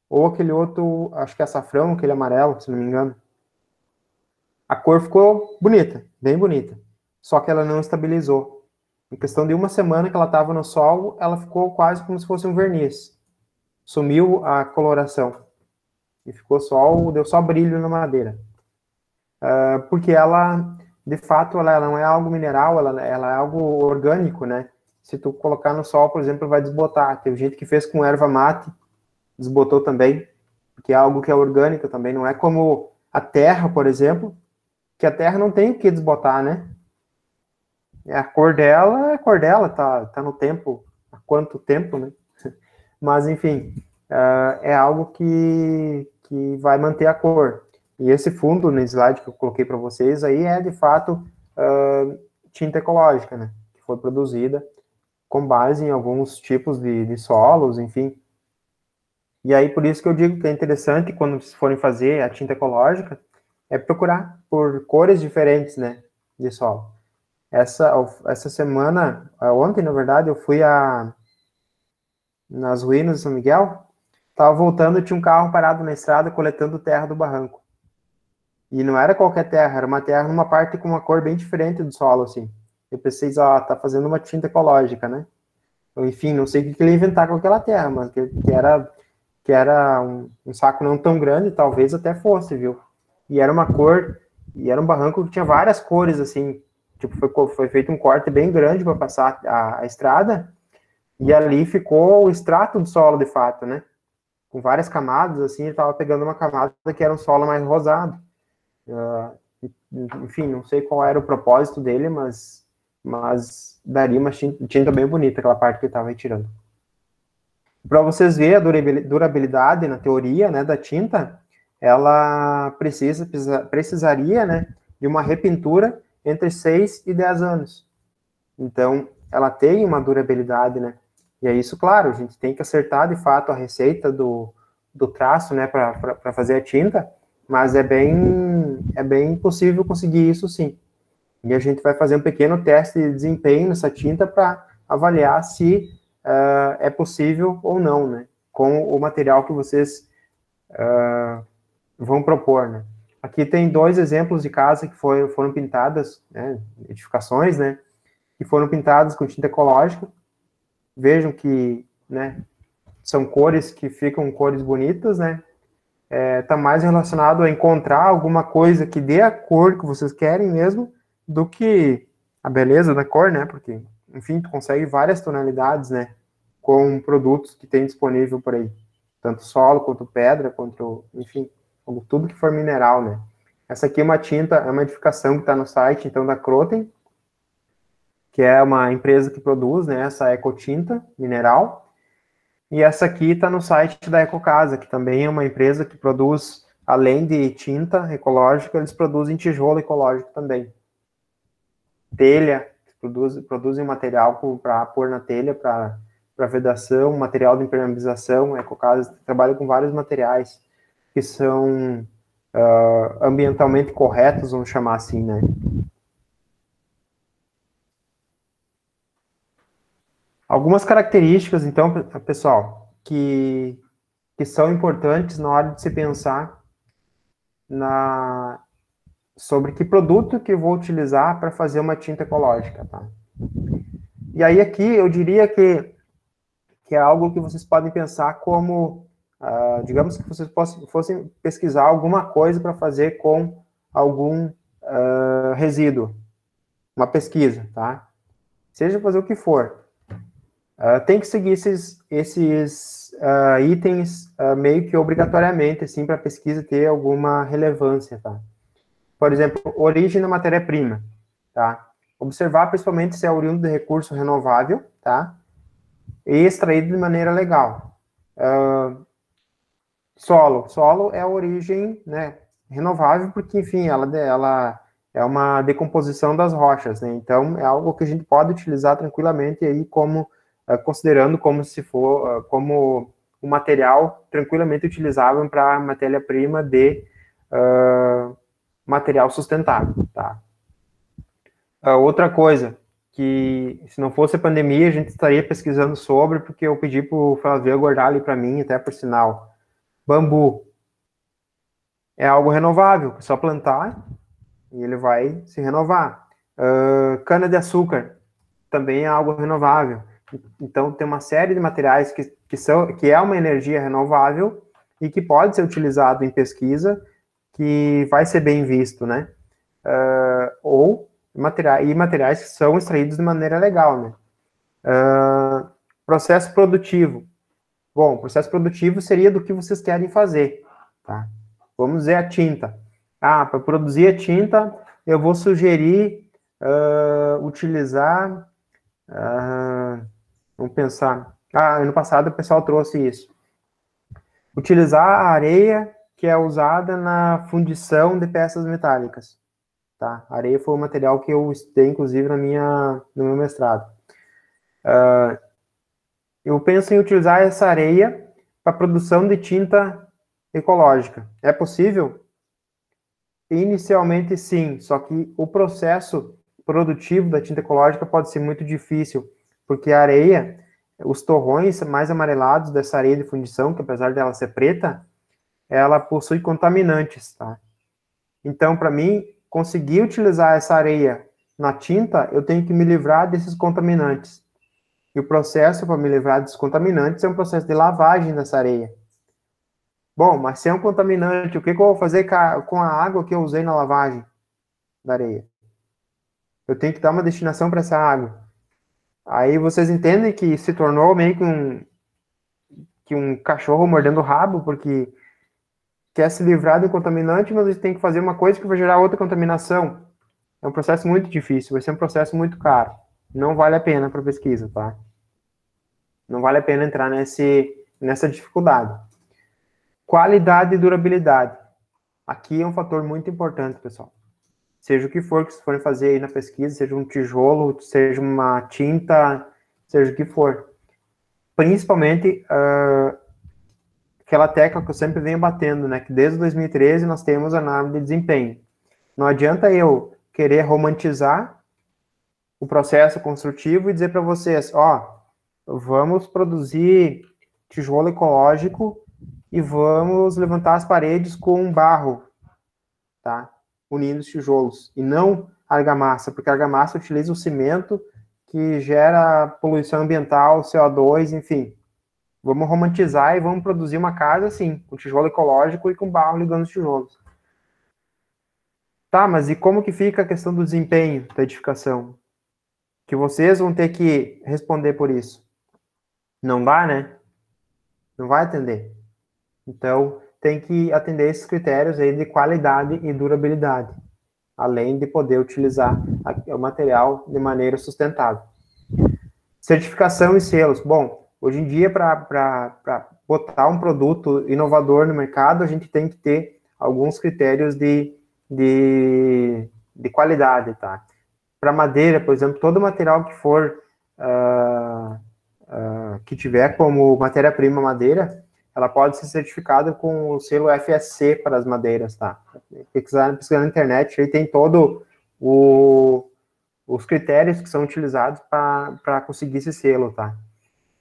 ou aquele outro, acho que é açafrão, aquele amarelo, se não me engano. A cor ficou bonita, bem bonita. Só que ela não estabilizou. Em questão de uma semana que ela estava no sol, ela ficou quase como se fosse um verniz. Sumiu a coloração. E deu só brilho na madeira. Porque ela, de fato, ela não é algo mineral, ela é algo orgânico, né? Se tu colocar no sol, por exemplo, vai desbotar. Teve gente que fez com erva mate, desbotou também, porque é algo que é orgânico também. Não é como a terra, por exemplo, que a terra não tem o que desbotar, né? A cor dela, tá no tempo, há quanto tempo, né? Mas, enfim, é algo que vai manter a cor. E esse fundo no slide que eu coloquei para vocês aí é, de fato, tinta ecológica, né? Que foi produzida com base em alguns tipos de solos, enfim. E aí, por isso que eu digo que é interessante, quando vocês forem fazer a tinta ecológica, é procurar por cores diferentes, né? De solo. Essa semana, ontem, na verdade, eu fui nas ruínas de São Miguel, estava voltando, tinha um carro parado na estrada coletando terra do barranco. E não era qualquer terra, era uma terra numa parte com uma cor bem diferente do solo, assim. Eu pensei, tá fazendo uma tinta ecológica, né? Enfim, não sei o que ele ia inventar com aquela terra, mas que era um saco não tão grande, talvez até fosse, viu? E era uma cor, e era um barranco que tinha várias cores, assim. Tipo, foi feito um corte bem grande para passar a estrada, e ali ficou o extrato do solo, de fato, né? Com várias camadas, assim, ele estava pegando uma camada que era um solo mais rosado. Enfim, não sei qual era o propósito dele, mas mas daria uma tinta bem bonita, aquela parte que ele estava retirando. Para vocês verem a durabilidade na teoria, né, da tinta, ela precisaria, né, de uma repintura entre 6 e 10 anos. Então, ela tem uma durabilidade, né? E é isso, claro, a gente tem que acertar, de fato, a receita do traço, né, para fazer a tinta, mas é bem possível conseguir isso, sim. E a gente vai fazer um pequeno teste de desempenho nessa tinta para avaliar se é possível ou não, né, com o material que vocês vão propor, né. Aqui tem 2 exemplos de casa que foram pintadas, né, edificações, né, que foram pintadas com tinta ecológica. Vejam que, né, são cores que ficam cores bonitas, né, tá mais relacionado a encontrar alguma coisa que dê a cor que vocês querem mesmo, do que a beleza da cor, né, porque, enfim, tu consegue várias tonalidades, né, com produtos que tem disponível por aí, tanto solo, quanto pedra, quanto, enfim, tudo que for mineral, né. Essa aqui é uma tinta, é uma edificação que está no site, então, da Croten, que é uma empresa que produz, né, essa ecotinta mineral, e essa aqui está no site da Ecocasa, que também é uma empresa que produz, além de tinta ecológica, eles produzem tijolo ecológico também. Telha, produzem material para pôr na telha, para vedação, material de impermeabilização. A Ecocasa trabalha com vários materiais que são ambientalmente corretos, vamos chamar assim, né? Algumas características, então, pessoal, que são importantes na hora de se pensar sobre que produto que eu vou utilizar para fazer uma tinta ecológica, tá? E aí aqui eu diria que é algo que vocês podem pensar como, digamos que vocês fossem pesquisar alguma coisa para fazer com algum resíduo, uma pesquisa, tá? Seja fazer o que for. Tem que seguir esses itens meio que obrigatoriamente, assim, para a pesquisa ter alguma relevância, tá? Por exemplo, origem da matéria-prima, tá? Observar principalmente se é oriundo de recurso renovável, tá? E extraído de maneira legal. Solo é a origem, né, renovável, porque, enfim, ela é uma decomposição das rochas, né? Então, é algo que a gente pode utilizar tranquilamente aí como considerando como se for como um material tranquilamente utilizável para matéria-prima de material sustentável, tá? Outra coisa que, se não fosse a pandemia, a gente estaria pesquisando sobre, porque eu pedi para o Flavio guardar ali para mim, até por sinal. Bambu é algo renovável, é só plantar e ele vai se renovar. Cana-de-açúcar também é algo renovável. Então, tem uma série de materiais que é uma energia renovável e que pode ser utilizado em pesquisa, que vai ser bem visto, né? Materiais que são extraídos de maneira legal, né? Processo produtivo. Bom, processo produtivo seria do que vocês querem fazer, tá? Vamos dizer a tinta. Para produzir a tinta, eu vou sugerir utilizar... vamos pensar. Ano passado o pessoal trouxe isso. Utilizar a areia que é usada na fundição de peças metálicas. Tá? A areia foi um material que eu estudei, inclusive, no meu mestrado. Eu penso em utilizar essa areia para a produção de tinta ecológica. É possível? Inicialmente, sim. Só que o processo produtivo da tinta ecológica pode ser muito difícil, porque a areia, os torrões mais amarelados dessa areia de fundição, que apesar dela ser preta, ela possui contaminantes, tá? Então, para mim, conseguir utilizar essa areia na tinta, eu tenho que me livrar desses contaminantes. E o processo para me livrar desses contaminantes é um processo de lavagem dessa areia. Bom, mas se é um contaminante, o que eu vou fazer com a água que eu usei na lavagem da areia? Eu tenho que dar uma destinação para essa água. Aí vocês entendem que se tornou meio que um cachorro mordendo o rabo, porque quer se livrar do contaminante, mas a gente tem que fazer uma coisa que vai gerar outra contaminação. é um processo muito difícil, vai ser um processo muito caro. Não vale a pena para pesquisa, tá? Não vale a pena entrar nessa dificuldade. Qualidade e durabilidade. Aqui é um fator muito importante, pessoal. Seja o que for que vocês forem fazer aí na pesquisa, seja um tijolo, seja uma tinta, seja o que for. Principalmente aquela tecla que eu sempre venho batendo, né? Que desde 2013 nós temos a norma de desempenho. Não adianta eu querer romantizar o processo construtivo e dizer para vocês, ó, vamos produzir tijolo ecológico e vamos levantar as paredes com barro, tá? Unindo os tijolos, e não argamassa, porque a argamassa utiliza o cimento que gera poluição ambiental, CO2, enfim. Vamos romantizar e vamos produzir uma casa assim, com tijolo ecológico e com barro ligando os tijolos. Tá, mas e como que fica a questão do desempenho da edificação? Que vocês vão ter que responder por isso. Não dá, né? Não vai atender. Então, tem que atender esses critérios aí de qualidade e durabilidade, além de poder utilizar o material de maneira sustentável. Certificação e selos. Bom, hoje em dia, para botar um produto inovador no mercado, a gente tem que ter alguns critérios de qualidade, tá? Para madeira, por exemplo, todo material que for, que tiver como matéria-prima madeira, ela pode ser certificada com o selo FSC para as madeiras, tá? Pesquisar na internet, aí tem todo os critérios que são utilizados para conseguir esse selo, tá?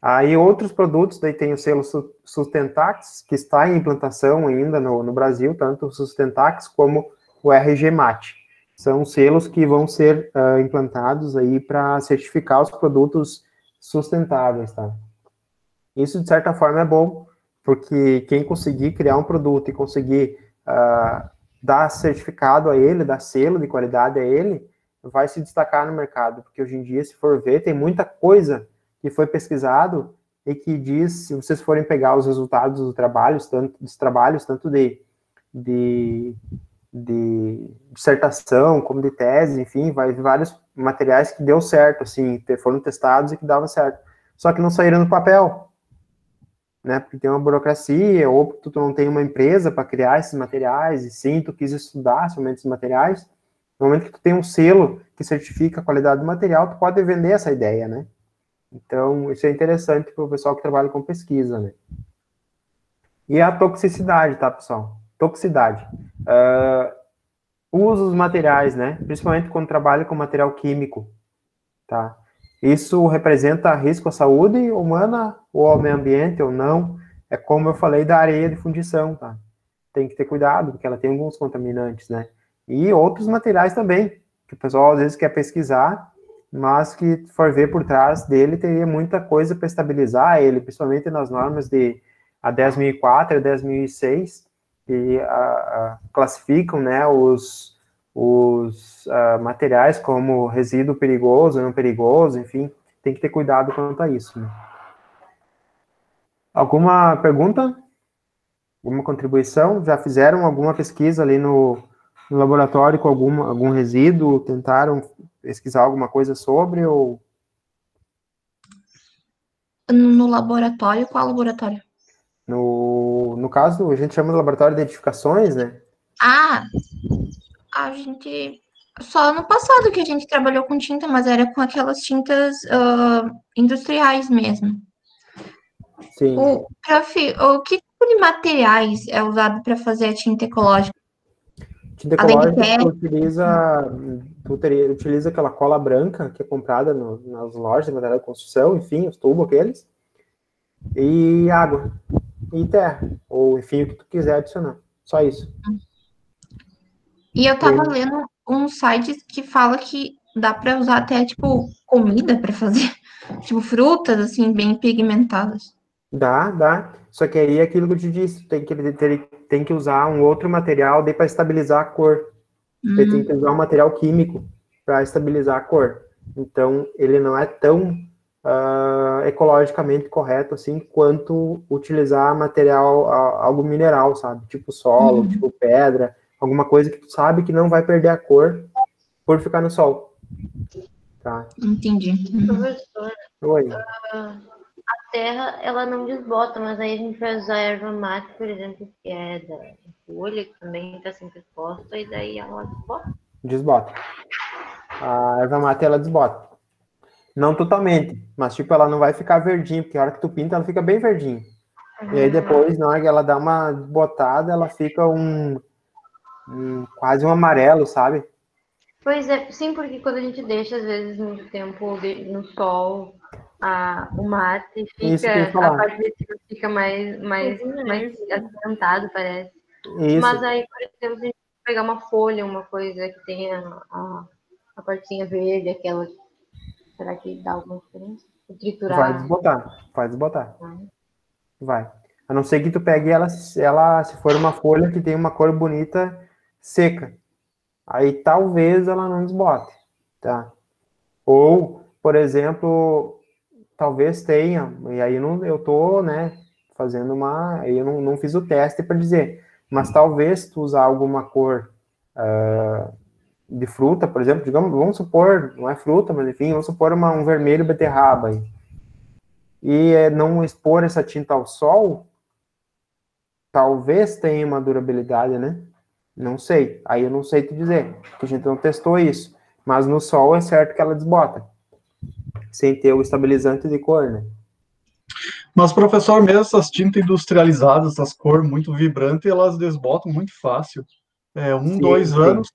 Aí outros produtos, daí tem o selo Sustentax, que está em implantação ainda no Brasil, tanto o Sustentax como o RG Mate. São selos que vão ser implantados aí para certificar os produtos sustentáveis, tá? Isso, de certa forma, é bom, porque quem conseguir criar um produto e conseguir dar certificado a ele, dar selo de qualidade a ele, vai se destacar no mercado, porque hoje em dia, se for ver, tem muita coisa que foi pesquisado e que diz, se vocês forem pegar os resultados dos trabalhos, tanto de dissertação, como de tese, enfim, vai vários materiais que deu certo, assim, foram testados e que davam certo. Só que não saíram no papel, né, porque tem uma burocracia, ou tu não tem uma empresa para criar esses materiais, e sim, tu quis estudar somente esses materiais. No momento que tu tem um selo que certifica a qualidade do material, tu pode vender essa ideia, né? Então, isso é interessante para o pessoal que trabalha com pesquisa, né? E a toxicidade, tá, pessoal? Toxicidade. Uso dos materiais, né? Principalmente quando trabalha com material químico, tá? Isso representa risco à saúde humana ou ao meio ambiente ou não? É como eu falei da areia de fundição, tá? Tem que ter cuidado, porque ela tem alguns contaminantes, né? E outros materiais também, que o pessoal às vezes quer pesquisar, mas que for ver por trás dele, teria muita coisa para estabilizar ele, principalmente nas normas de a 10.004 e a 10.006, que classificam, né, os materiais como resíduo perigoso, não perigoso, enfim, tem que ter cuidado quanto a isso, né? Alguma pergunta? Alguma contribuição? Já fizeram alguma pesquisa ali no laboratório com algum resíduo? Tentaram pesquisar alguma coisa sobre, ou... No laboratório? Qual laboratório? No caso, a gente chama de laboratório de edificações, né? A gente... Só ano passado que a gente trabalhou com tinta, mas era com aquelas tintas industriais mesmo. Sim. O que tipo de materiais é usado para fazer a tinta ecológica? Tinta ecológica utiliza aquela cola branca que é comprada nas lojas de material de construção, enfim, os tubos aqueles, e água, e terra, ou enfim, o que tu quiser adicionar, só isso. E eu tava lendo uns sites que fala que dá para usar até, tipo, comida para fazer, tipo, frutas, assim, bem pigmentadas. Dá, só que aí é aquilo que eu te disse, tem que usar um outro material para estabilizar a cor. Você tem que usar um material químico para estabilizar a cor. Então, ele não é tão ecologicamente correto assim quanto utilizar material, algo mineral, sabe? Tipo solo, tipo pedra, alguma coisa que tu sabe que não vai perder a cor por ficar no sol. Tá? Entendi. Professor, Oi. a terra, ela não desbota, mas aí a gente vai usar a erva mate, por exemplo, que é da folha, que também está sempre exposta, e daí ela desbota. Desbota. A erva mate, ela desbota. Não totalmente, mas tipo, ela não vai ficar verdinha, porque a hora que tu pinta, ela fica bem verdinha. E aí depois, na hora que ela dá uma desbotada, ela fica quase um amarelo, sabe? Pois é, sim, porque quando a gente deixa, às vezes, muito tempo no sol, o mate Isso que eu ia fica, a falar. parte de cima fica mais acinzentado, parece. Isso. Mas aí, por exemplo, se a gente pegar uma folha, uma coisa que tenha a partinha verde, aquela, será que dá alguma diferença? Triturar. Vai desbotar. Vai. A não ser que tu pegue ela, se for uma folha que tem uma cor bonita, seca. Aí talvez ela não desbote, tá? Ou, por exemplo, talvez tenha, e aí eu tô, né, fazendo aí eu não fiz o teste para dizer, mas talvez tu usar alguma cor de fruta, por exemplo, digamos, vamos supor, não é fruta, mas enfim, vamos supor um vermelho beterraba aí, e não expor essa tinta ao sol, talvez tenha uma durabilidade, né? Não sei. Aí eu não sei te dizer, porque a gente não testou isso. Mas no sol é certo que ela desbota. Sem ter o estabilizante de cor, né? Mas, professor, mesmo essas tintas industrializadas, essas cores muito vibrantes, elas desbotam muito fácil. Sim, 2 sim. anos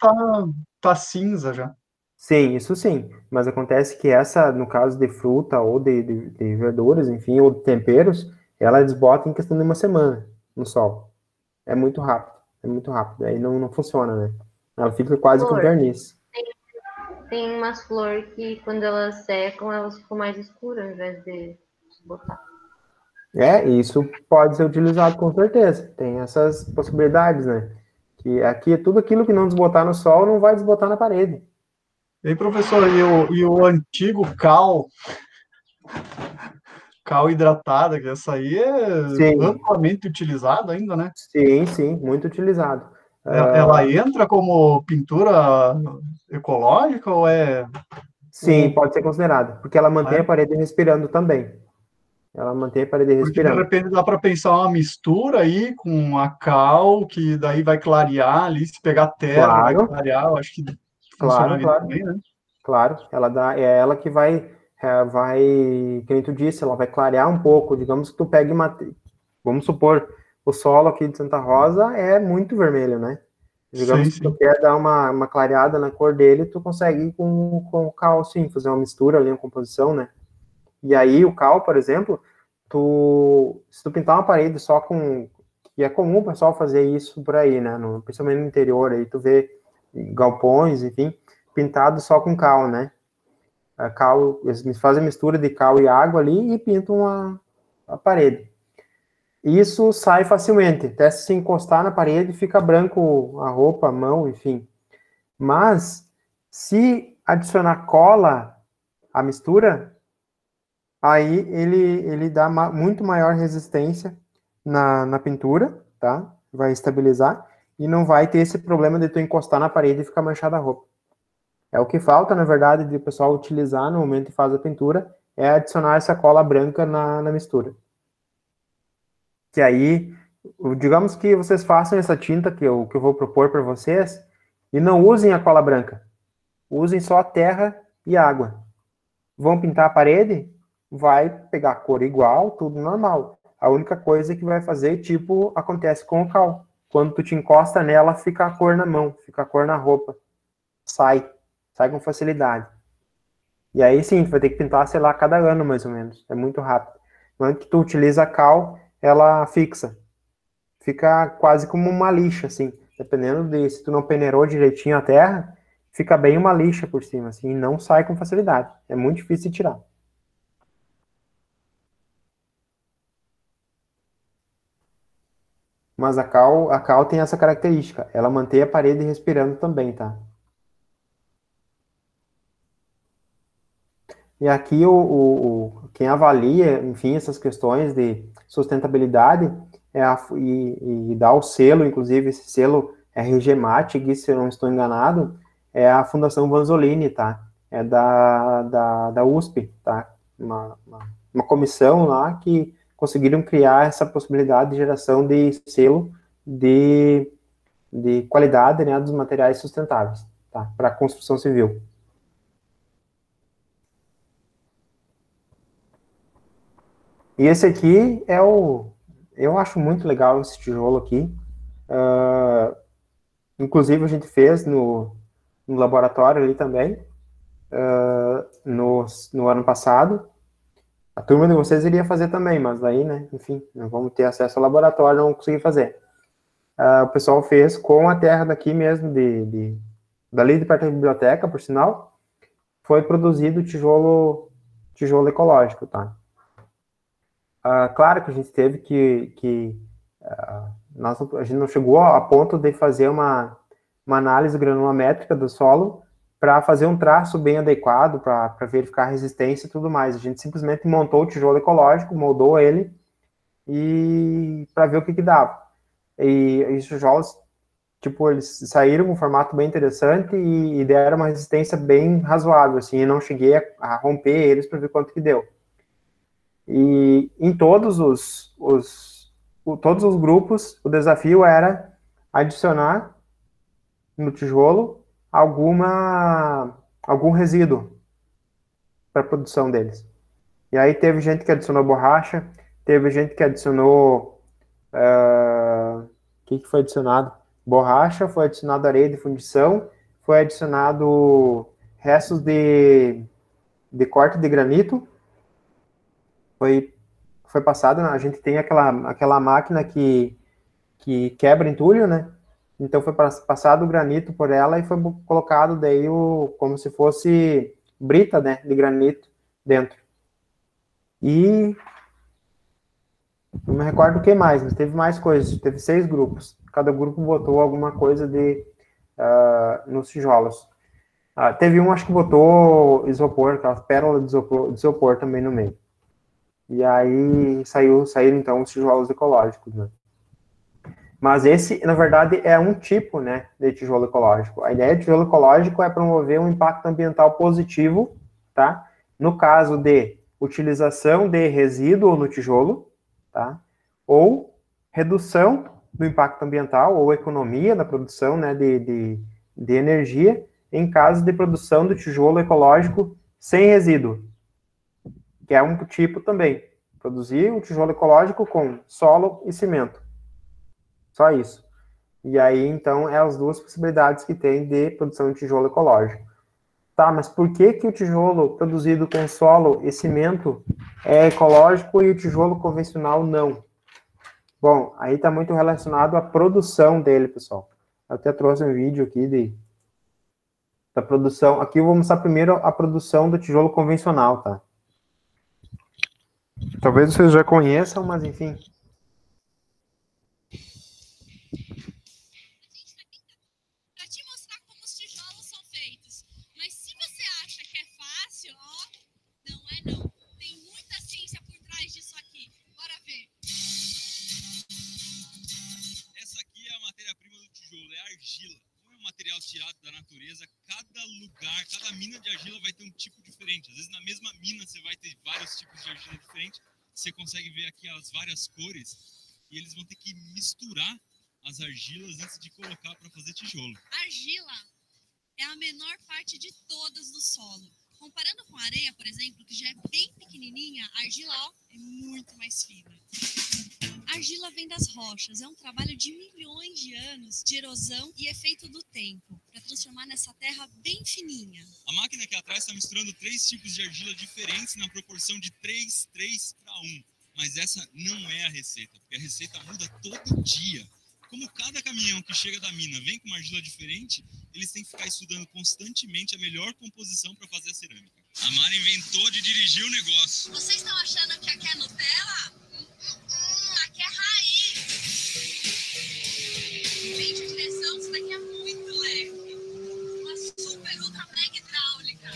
tá cinza já. Sim, isso sim. Mas acontece que essa, no caso de fruta ou de verduras, enfim, ou de temperos, ela desbota em questão de uma semana no sol. É muito rápido. É muito rápido. Aí não funciona, né? Ela fica quase com verniz. Tem umas flores que, quando elas secam, elas ficam mais escuras, ao invés de botar. Isso pode ser utilizado com certeza. Tem essas possibilidades, né? Que aqui, tudo aquilo que não desbotar no sol não vai desbotar na parede. E aí, professor, e o antigo cal hidratada, que essa aí é Sim. amplamente utilizada ainda, né? Sim, muito utilizado. Ela entra como pintura ecológica ou é... Sim, pode ser considerado, porque ela mantém É? a parede respirando também. Ela mantém a parede Porque de respirando. repente dá para pensar uma mistura aí com a cal, que daí vai clarear ali, se pegar terra vai clarear, eu acho que funcionaria também, né? Claro, é ela que vai, que nem tu disse, ela vai clarear um pouco. Digamos que tu pegue vamos supor, o solo aqui de Santa Rosa é muito vermelho, né? Digamos que tu quer dar uma clareada na cor dele, tu consegue ir com o cal, sim, fazer uma mistura ali, uma composição, né? E aí o cal, por exemplo, se tu pintar uma parede só e é comum o pessoal fazer isso por aí, né? Principalmente no interior, aí tu vê galpões, enfim, pintado só com cal, né? Eles fazem mistura de cal e água ali e pintam a parede. Isso sai facilmente, até se encostar na parede fica branco a roupa, a mão, enfim. Mas, se adicionar cola à mistura, aí ele dá muito maior resistência na pintura, tá? Vai estabilizar e não vai ter esse problema de tu encostar na parede e ficar manchada a roupa. É o que falta, na verdade, de o pessoal utilizar no momento que faz a pintura, é adicionar essa cola branca na mistura. Que aí, digamos que vocês façam essa tinta que eu vou propor para vocês, e não usem a cola branca. Usem só terra e água. Vão pintar a parede? Vai pegar a cor igual, tudo normal. A única coisa que vai fazer, tipo, acontece com o cal. Quando tu te encosta nela, fica a cor na mão, fica a cor na roupa. Sai com facilidade. E aí sim, tu vai ter que pintar, sei lá, cada ano mais ou menos. É muito rápido. No momento que tu utiliza a cal, ela fixa. Fica quase como uma lixa, assim. Dependendo de se tu não peneirou direitinho a terra, fica bem uma lixa por cima, assim, e não sai com facilidade. É muito difícil de tirar. Mas a cal tem essa característica. Ela mantém a parede respirando também, tá? E aqui quem avalia, enfim, essas questões de sustentabilidade e dá o selo, inclusive esse selo RG Matic, se eu não estou enganado, é a Fundação Vanzolini, tá? É da USP, tá? Uma comissão lá que conseguiram criar essa possibilidade de geração de selo de qualidade, né, dos materiais sustentáveis, tá? Para a construção civil. E esse aqui é eu acho muito legal esse tijolo aqui. Inclusive a gente fez no laboratório ali também, no ano passado. A turma de vocês iria fazer também, mas aí, né, enfim, não vamos ter acesso ao laboratório, não consegui fazer. O pessoal fez com a terra daqui mesmo, dali de perto da biblioteca, por sinal, foi produzido tijolo ecológico, tá? Claro que a gente teve a gente não chegou a ponto de fazer uma análise granulométrica do solo para fazer um traço bem adequado, para verificar a resistência e tudo mais. A gente simplesmente montou o tijolo ecológico, moldou ele, e para ver o que dava. E os tijolos, tipo, eles saíram com um formato bem interessante e deram uma resistência bem razoável, assim, eu não cheguei a romper eles para ver quanto que deu. E em todos todos os grupos, o desafio era adicionar no tijolo algum resíduo para a produção deles. E aí teve gente que adicionou borracha, teve gente que adicionou... O que foi adicionado? Borracha, foi adicionado areia de fundição, foi adicionado restos de corte de granito, foi passado, a gente tem aquela máquina que quebra entulho, né? Então foi passado o granito por ela e foi colocado daí como se fosse brita, né, de granito dentro. E não me recordo o que mais, mas teve mais coisas, teve 6 grupos. Cada grupo botou alguma coisa nos tijolos. Teve um, acho que botou isopor, aquela pérola de isopor também no meio. E aí saíram então os tijolos ecológicos, né? Mas esse, na verdade, é um tipo, né, de tijolo ecológico. A ideia de tijolo ecológico é promover um impacto ambiental positivo, tá? No caso de utilização de resíduo no tijolo, tá? Ou redução do impacto ambiental, ou economia da produção, né, de energia, em caso de produção do tijolo ecológico sem resíduo, que é um tipo também. Produzir um tijolo ecológico com solo e cimento. Só isso. E aí, então, é as duas possibilidades que tem de produção de tijolo ecológico. Tá, mas por que o tijolo produzido com solo e cimento é ecológico e o tijolo convencional não? Bom, aí está muito relacionado à produção dele, pessoal. Eu até trouxe um vídeo aqui da produção. Aqui eu vou mostrar primeiro a produção do tijolo convencional, tá? Talvez vocês já conheçam, mas enfim. Para te mostrar como os tijolos são feitos. Mas se você acha que é fácil, ó, não é não. Tem muita ciência por trás disso aqui. Bora ver. Essa aqui é a matéria-prima do tijolo, é a argila. Como é um material tirado da natureza, cada lugar, cada mina de argila vai ter um tipo diferente. Às vezes na mesma mina você vai ter vários tipos de argila diferentes. Você consegue ver aqui as várias cores e eles vão ter que misturar as argilas antes de colocar para fazer tijolo. A argila é a menor parte de todas do solo. Comparando com a areia, por exemplo, que já é bem pequenininha, a argila, ó, é muito mais fina. A argila vem das rochas, é um trabalho de milhões de anos de erosão e efeito do tempo, para transformar nessa terra bem fininha. A máquina aqui atrás está misturando 3 tipos de argila diferentes na proporção de 3 para 1. Mas essa não é a receita, porque a receita muda todo dia. Como cada caminhão que chega da mina vem com uma argila diferente, eles têm que ficar estudando constantemente a melhor composição para fazer a cerâmica. A Mara inventou de dirigir o negócio. Vocês estão achando que aqui é Nutella? Aqui é raiz. Gente, a direção disso daqui é muito leve. Uma super ultra mega hidráulica.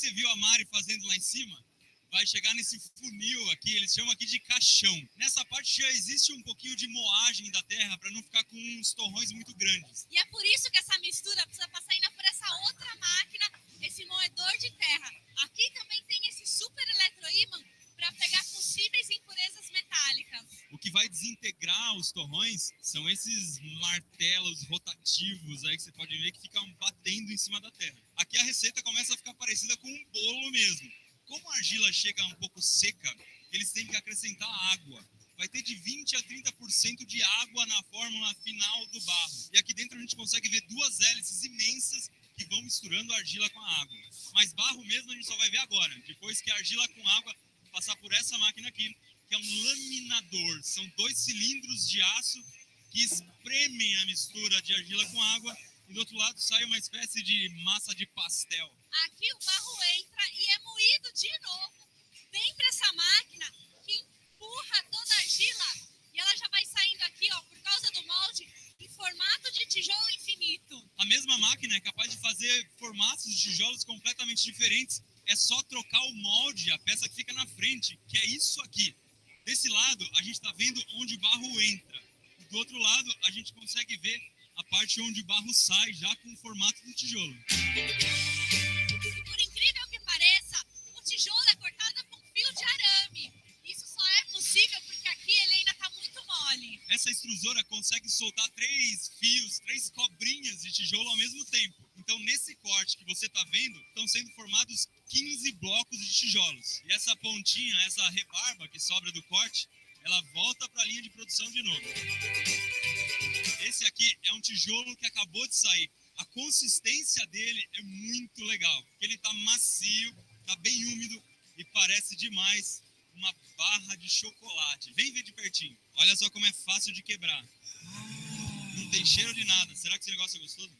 você viu a Mari fazendo lá em cima, vai chegar nesse funil aqui, eles chamam aqui de caixão. Nessa parte já existe um pouquinho de moagem da terra para não ficar com uns torrões muito grandes. E é por isso que essa mistura precisa passar ainda por essa outra máquina, esse moedor de terra. Aqui também tem esse super eletroímã para pegar possíveis impurezas metálicas. O que vai desintegrar os torrões são esses martelos rotativos aí que você pode ver que ficam batendo em cima da terra. Aqui a receita começa a ficar parecida com um bolo mesmo. Como a argila chega um pouco seca, eles têm que acrescentar água. Vai ter de 20% a 30% de água na fórmula final do barro. E aqui dentro a gente consegue ver duas hélices imensas que vão misturando a argila com a água. Mas barro mesmo a gente só vai ver agora, depois que a argila com água passar por essa máquina aqui, que é um laminador. São 2 cilindros de aço que espremem a mistura de argila com água e do outro lado sai uma espécie de massa de pastel. Aqui o barro entra e é moído de novo. Vem para essa máquina que empurra toda a argila e ela já vai saindo aqui, ó, por causa do molde, em formato de tijolo infinito. A mesma máquina é capaz de fazer formatos de tijolos completamente diferentes. É só trocar o molde, a peça que fica na frente, que é isso aqui. Desse lado, a gente está vendo onde o barro entra. E do outro lado, a gente consegue ver a parte onde o barro sai, já com o formato do tijolo. E por incrível que pareça, o tijolo é cortado com fio de arame. Isso só é possível porque aqui ele ainda está muito mole. Essa extrusora consegue soltar 3 fios, 3 cobrinhas de tijolo ao mesmo tempo. Então, nesse corte que você está vendo, estão sendo formados 15 blocos de tijolos. E essa pontinha, essa rebarba que sobra do corte, ela volta para a linha de produção de novo. Esse aqui é um tijolo que acabou de sair. A consistência dele é muito legal, porque ele está macio, está bem úmido e parece demais uma barra de chocolate. Vem ver de pertinho. Olha só como é fácil de quebrar. Não tem cheiro de nada. Será que esse negócio é gostoso?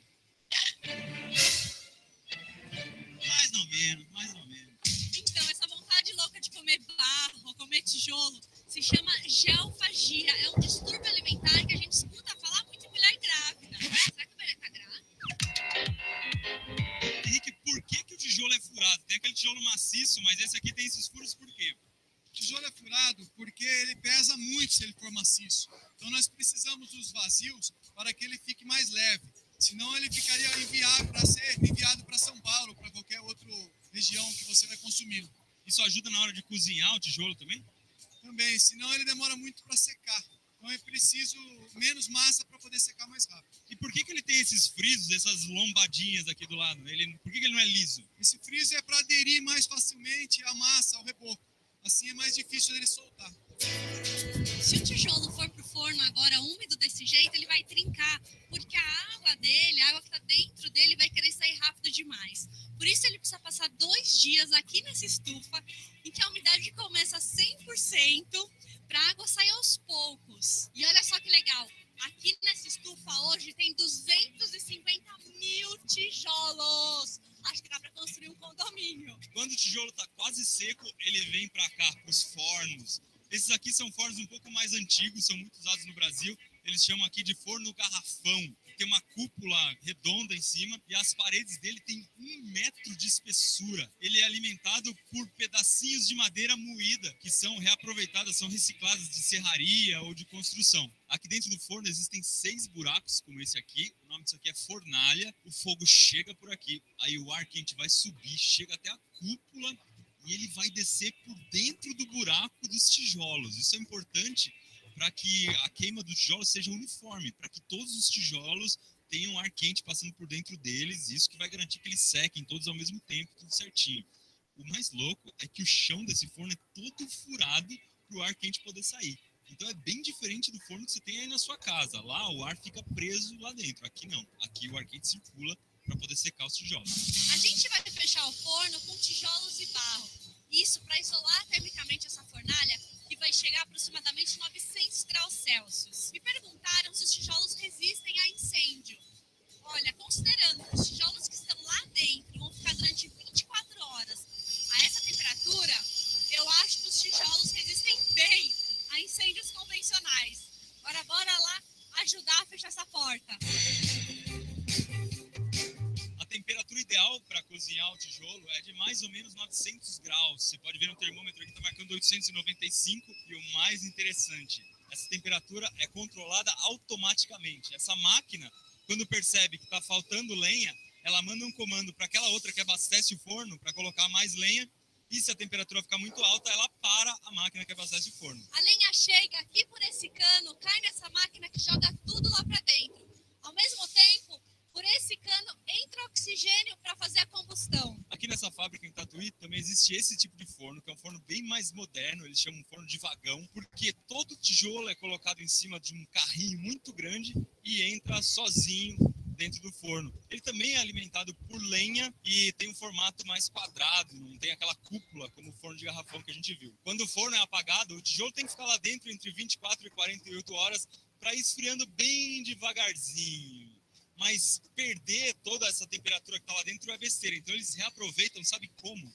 Mais ou menos, mais ou menos. Então, essa vontade louca de comer barro, comer tijolo, se chama geofagia. É um distúrbio alimentar que a gente escuta falar muito em mulher grávida. Será que a mulher está grávida? Henrique, por que o tijolo é furado? Tem aquele tijolo maciço, mas esse aqui tem esses furos por quê? O tijolo é furado porque ele pesa muito se ele for maciço. Então nós precisamos dos vazios para que ele fique mais leve. Senão ele ficaria inviável para ser enviado para São Paulo, para qualquer outra região que você vai consumir. Isso ajuda na hora de cozinhar o tijolo também? Também, senão ele demora muito para secar. Então é preciso menos massa para poder secar mais rápido. E por que ele tem esses frisos, essas lombadinhas aqui do lado? Por que ele não é liso? Esse friso é para aderir mais facilmente à massa, ao reboco. Assim é mais difícil dele soltar. Se o tijolo for pro forno agora úmido desse jeito, ele vai trincar, porque a água dele, a água que está dentro dele vai querer sair rápido demais. Por isso ele precisa passar 2 dias aqui nessa estufa, em que a umidade começa a 100%, para a água sair aos poucos. E olha só que legal, aqui nessa estufa hoje tem 250 mil tijolos. Acho que dá para construir um condomínio. Quando o tijolo está quase seco, ele vem para cá, para os fornos. Esses aqui são fornos um pouco mais antigos, são muito usados no Brasil. Eles chamam aqui de forno garrafão. Tem uma cúpula redonda em cima e as paredes dele têm 1 metro de espessura. Ele é alimentado por pedacinhos de madeira moída, que são reaproveitadas, são recicladas de serraria ou de construção. Aqui dentro do forno existem 6 buracos, como esse aqui. O nome disso aqui é fornalha. O fogo chega por aqui, aí o ar quente vai subir, chega até a cúpula e ele vai descer por dentro do buraco dos tijolos. Isso é importante para que a queima do tijolo seja uniforme, para que todos os tijolos tenham ar quente passando por dentro deles, isso que vai garantir que eles sequem todos ao mesmo tempo, tudo certinho. O mais louco é que o chão desse forno é todo furado para o ar quente poder sair. Então é bem diferente do forno que você tem aí na sua casa. Lá o ar fica preso lá dentro, aqui não. Aqui o ar quente circula para poder secar os tijolos. A gente vai fechar o forno com tijolos e barro. Isso para isolar termicamente essa fornalha, que vai chegar a aproximadamente 900 graus Celsius. Me perguntaram se os tijolos resistem a incêndio. Olha, considerando que os tijolos que estão lá dentro vão ficar durante 24 horas a essa temperatura, eu acho que os tijolos resistem bem a incêndios convencionais. Agora, bora lá ajudar a fechar essa porta. A temperatura ideal para cozinhar o tijolo é de mais mais ou menos 900 graus. Você pode ver no termômetro aqui, está marcando 895. E o mais interessante, essa temperatura é controlada automaticamente. Essa máquina, quando percebe que está faltando lenha, ela manda um comando para aquela outra que abastece o forno para colocar mais lenha. E se a temperatura ficar muito alta, ela para a máquina que abastece o forno. A lenha chega aqui por esse cano, cai nessa máquina que joga tudo lá para dentro. Ao mesmo tempo, por esse cano entra oxigênio para fazer a combustão. Aqui nessa fábrica em Tatuí também existe esse tipo de forno, que é um forno bem mais moderno, eles chamam forno de vagão, porque todo tijolo é colocado em cima de um carrinho muito grande e entra sozinho dentro do forno. Ele também é alimentado por lenha e tem um formato mais quadrado, não tem aquela cúpula como o forno de garrafão que a gente viu. Quando o forno é apagado, o tijolo tem que ficar lá dentro entre 24 e 48 horas para ir esfriando bem devagarzinho. Mas perder toda essa temperatura que está lá dentro é besteira. Então eles reaproveitam, sabe como?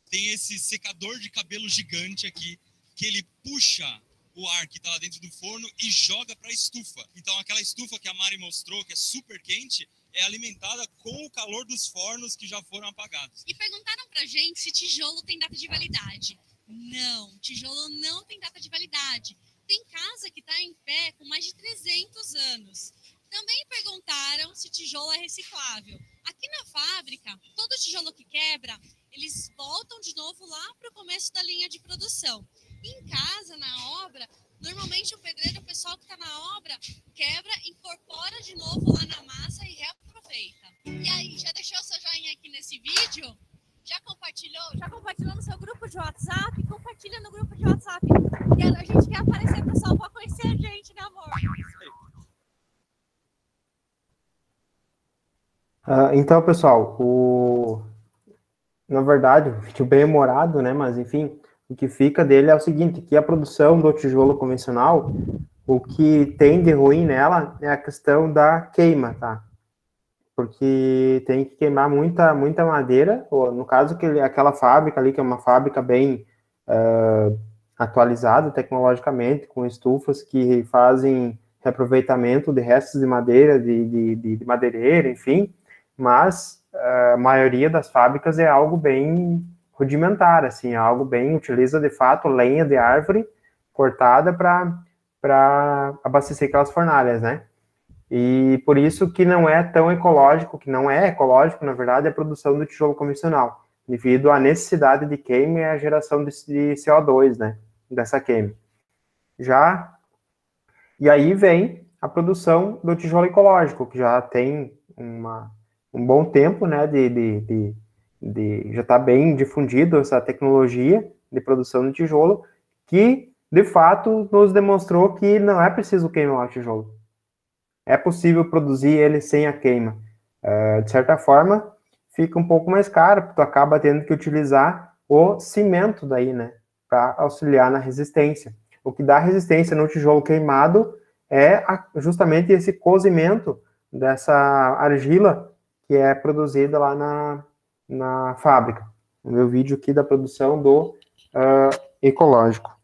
Tem esse secador de cabelo gigante aqui, que ele puxa o ar que está lá dentro do forno e joga para a estufa. Então aquela estufa que a Mari mostrou, que é super quente, é alimentada com o calor dos fornos que já foram apagados. E perguntaram pra gente se tijolo tem data de validade. Não, tijolo não tem data de validade. Tem casa que está em pé com mais de 300 anos. Também perguntaram se tijolo é reciclável. Aqui na fábrica, todo tijolo que quebra, eles voltam de novo lá para o começo da linha de produção. Em casa, na obra, normalmente o pedreiro, o pessoal que está na obra, quebra, incorpora de novo lá na massa e reaproveita. E aí, já deixou seu joinha aqui nesse vídeo? Já compartilhou? Já compartilhou no seu grupo de WhatsApp? Compartilha no grupo de WhatsApp. E a gente quer aparecer, pessoal, para conhecer a gente, né, amor? Então, pessoal, na verdade, o vídeo bem demorado, né? Mas, enfim, o que fica dele é o seguinte, que a produção do tijolo convencional, o que tem de ruim nela é a questão da queima, tá? Porque tem que queimar muita madeira, ou, no caso, aquela fábrica ali, que é uma fábrica bem atualizada tecnologicamente, com estufas que fazem reaproveitamento de restos de madeira, de madeireira, enfim, mas a maioria das fábricas é algo bem rudimentar, assim, algo bem, utiliza de fato lenha de árvore cortada para abastecer aquelas fornalhas, né? E por isso que não é tão ecológico, que não é ecológico, na verdade, a produção do tijolo convencional, devido à necessidade de queima e à geração de CO2, né, dessa queima. E aí vem a produção do tijolo ecológico, que já tem um bom tempo, né, já está bem difundido essa tecnologia de produção de tijolo, que, de fato, nos demonstrou que não é preciso queimar o tijolo. É possível produzir ele sem a queima. De certa forma, fica um pouco mais caro, porque tu acaba tendo que utilizar o cimento daí, né, para auxiliar na resistência. O que dá resistência no tijolo queimado é justamente esse cozimento dessa argila que é produzida lá na fábrica. O meu vídeo aqui da produção do ecológico.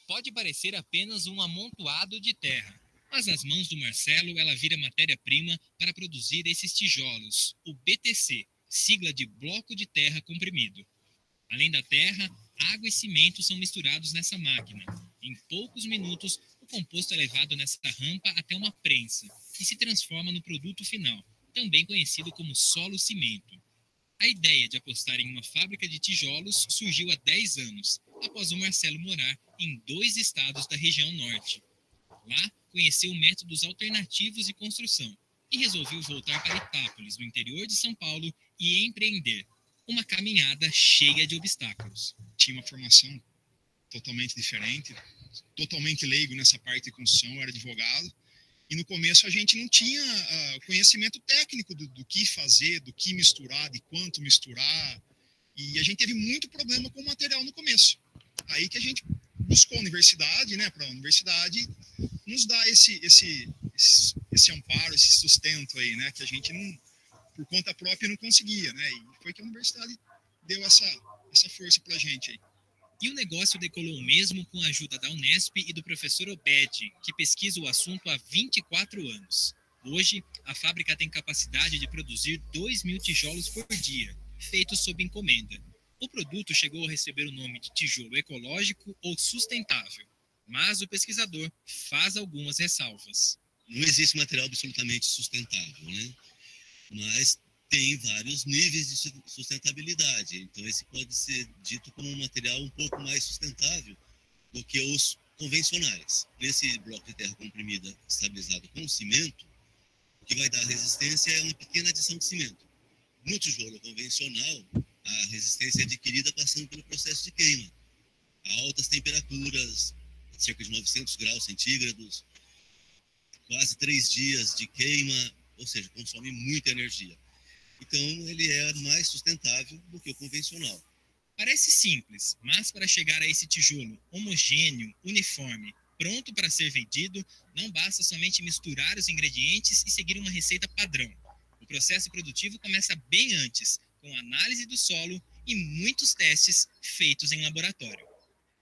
Pode parecer apenas um amontoado de terra, mas nas mãos do Marcelo ela vira matéria-prima para produzir esses tijolos, o BTC, sigla de bloco de terra comprimido. Além da terra, água e cimento são misturados nessa máquina. Em poucos minutos, o composto é levado nessa rampa até uma prensa e se transforma no produto final, também conhecido como solo-cimento. A ideia de apostar em uma fábrica de tijolos surgiu há 10 anos, após o Marcelo morar em 2 estados da região norte. Lá, conheceu métodos alternativos de construção e resolveu voltar para Itápolis, no interior de São Paulo, e empreender. Uma caminhada cheia de obstáculos. Tinha uma formação totalmente diferente, totalmente leigo nessa parte de construção, era advogado, e no começo a gente não tinha conhecimento técnico do que fazer, do que misturar, de quanto misturar, e a gente teve muito problema com o material no começo. Aí que a gente buscou a universidade, né, para a universidade nos dar esse amparo, esse sustento aí, né, que a gente não, por conta própria, não conseguia, né, e foi que a universidade deu essa força para a gente aí. E o negócio decolou mesmo com a ajuda da Unesp e do professor Obed, que pesquisa o assunto há 24 anos. Hoje, a fábrica tem capacidade de produzir 2.000 tijolos por dia, feitos sob encomenda. O produto chegou a receber o nome de tijolo ecológico ou sustentável, mas o pesquisador faz algumas ressalvas. Não existe material absolutamente sustentável, né? Mas tem vários níveis de sustentabilidade. Então, esse pode ser dito como um material um pouco mais sustentável do que os convencionais. Nesse bloco de terra comprimida estabilizado com cimento, o que vai dar resistência é uma pequena adição de cimento. No tijolo convencional, a resistência é adquirida passando pelo processo de queima. A altas temperaturas, cerca de 900 graus centígrados, quase 3 dias de queima, ou seja, consome muita energia. Então, ele é mais sustentável do que o convencional. Parece simples, mas para chegar a esse tijolo homogêneo, uniforme, pronto para ser vendido, não basta somente misturar os ingredientes e seguir uma receita padrão. O processo produtivo começa bem antes, com análise do solo e muitos testes feitos em laboratório.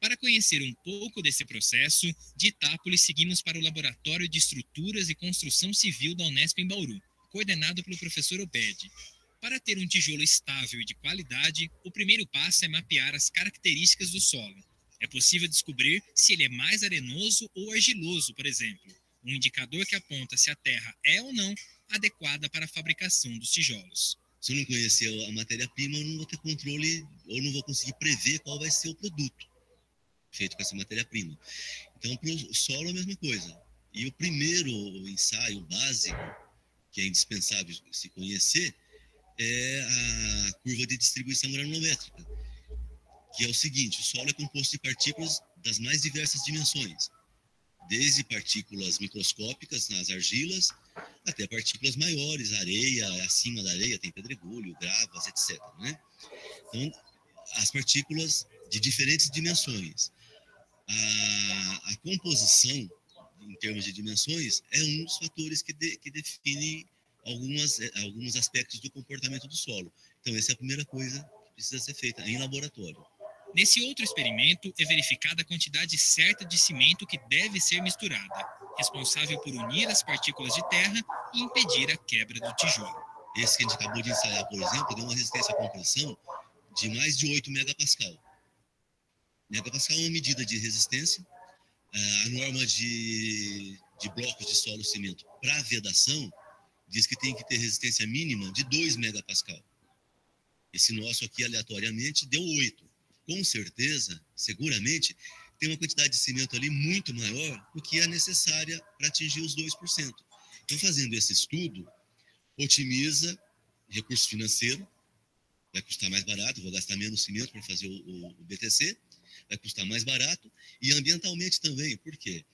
Para conhecer um pouco desse processo, de Itápolis seguimos para o Laboratório de Estruturas e Construção Civil da Unesp em Bauru, coordenado pelo professor Obed. Para ter um tijolo estável e de qualidade, o primeiro passo é mapear as características do solo. É possível descobrir se ele é mais arenoso ou argiloso, por exemplo, um indicador que aponta se a terra é ou não adequada para a fabricação dos tijolos. Se eu não conhecer a matéria-prima, eu não vou ter controle, ou não vou conseguir prever qual vai ser o produto feito com essa matéria-prima. Então, para o solo é a mesma coisa. E o primeiro ensaio básico, que é indispensável se conhecer, é a curva de distribuição granulométrica, que é o seguinte: o solo é composto de partículas das mais diversas dimensões, desde partículas microscópicas nas argilas, até partículas maiores, areia, acima da areia tem pedregulho, gravas, etc. Né? Então, as partículas de diferentes dimensões. A composição, em termos de dimensões, é um dos fatores que define alguns aspectos do comportamento do solo. Então, essa é a primeira coisa que precisa ser feita em laboratório. Nesse outro experimento, é verificada a quantidade certa de cimento que deve ser misturada, responsável por unir as partículas de terra e impedir a quebra do tijolo. Esse que a gente acabou de ensaiar, por exemplo, deu uma resistência à compressão de mais de 8 megapascal. Megapascal é uma medida de resistência. A norma de blocos de solo-cimento para vedação diz que tem que ter resistência mínima de 2 megapascal. Esse nosso aqui, aleatoriamente, deu 8. Com certeza, seguramente, tem uma quantidade de cimento ali muito maior do que é necessária para atingir os 2%. Então, fazendo esse estudo, otimiza recurso financeiro, vai custar mais barato, vou gastar menos cimento para fazer o BTC, vai custar mais barato, e ambientalmente também, por quê?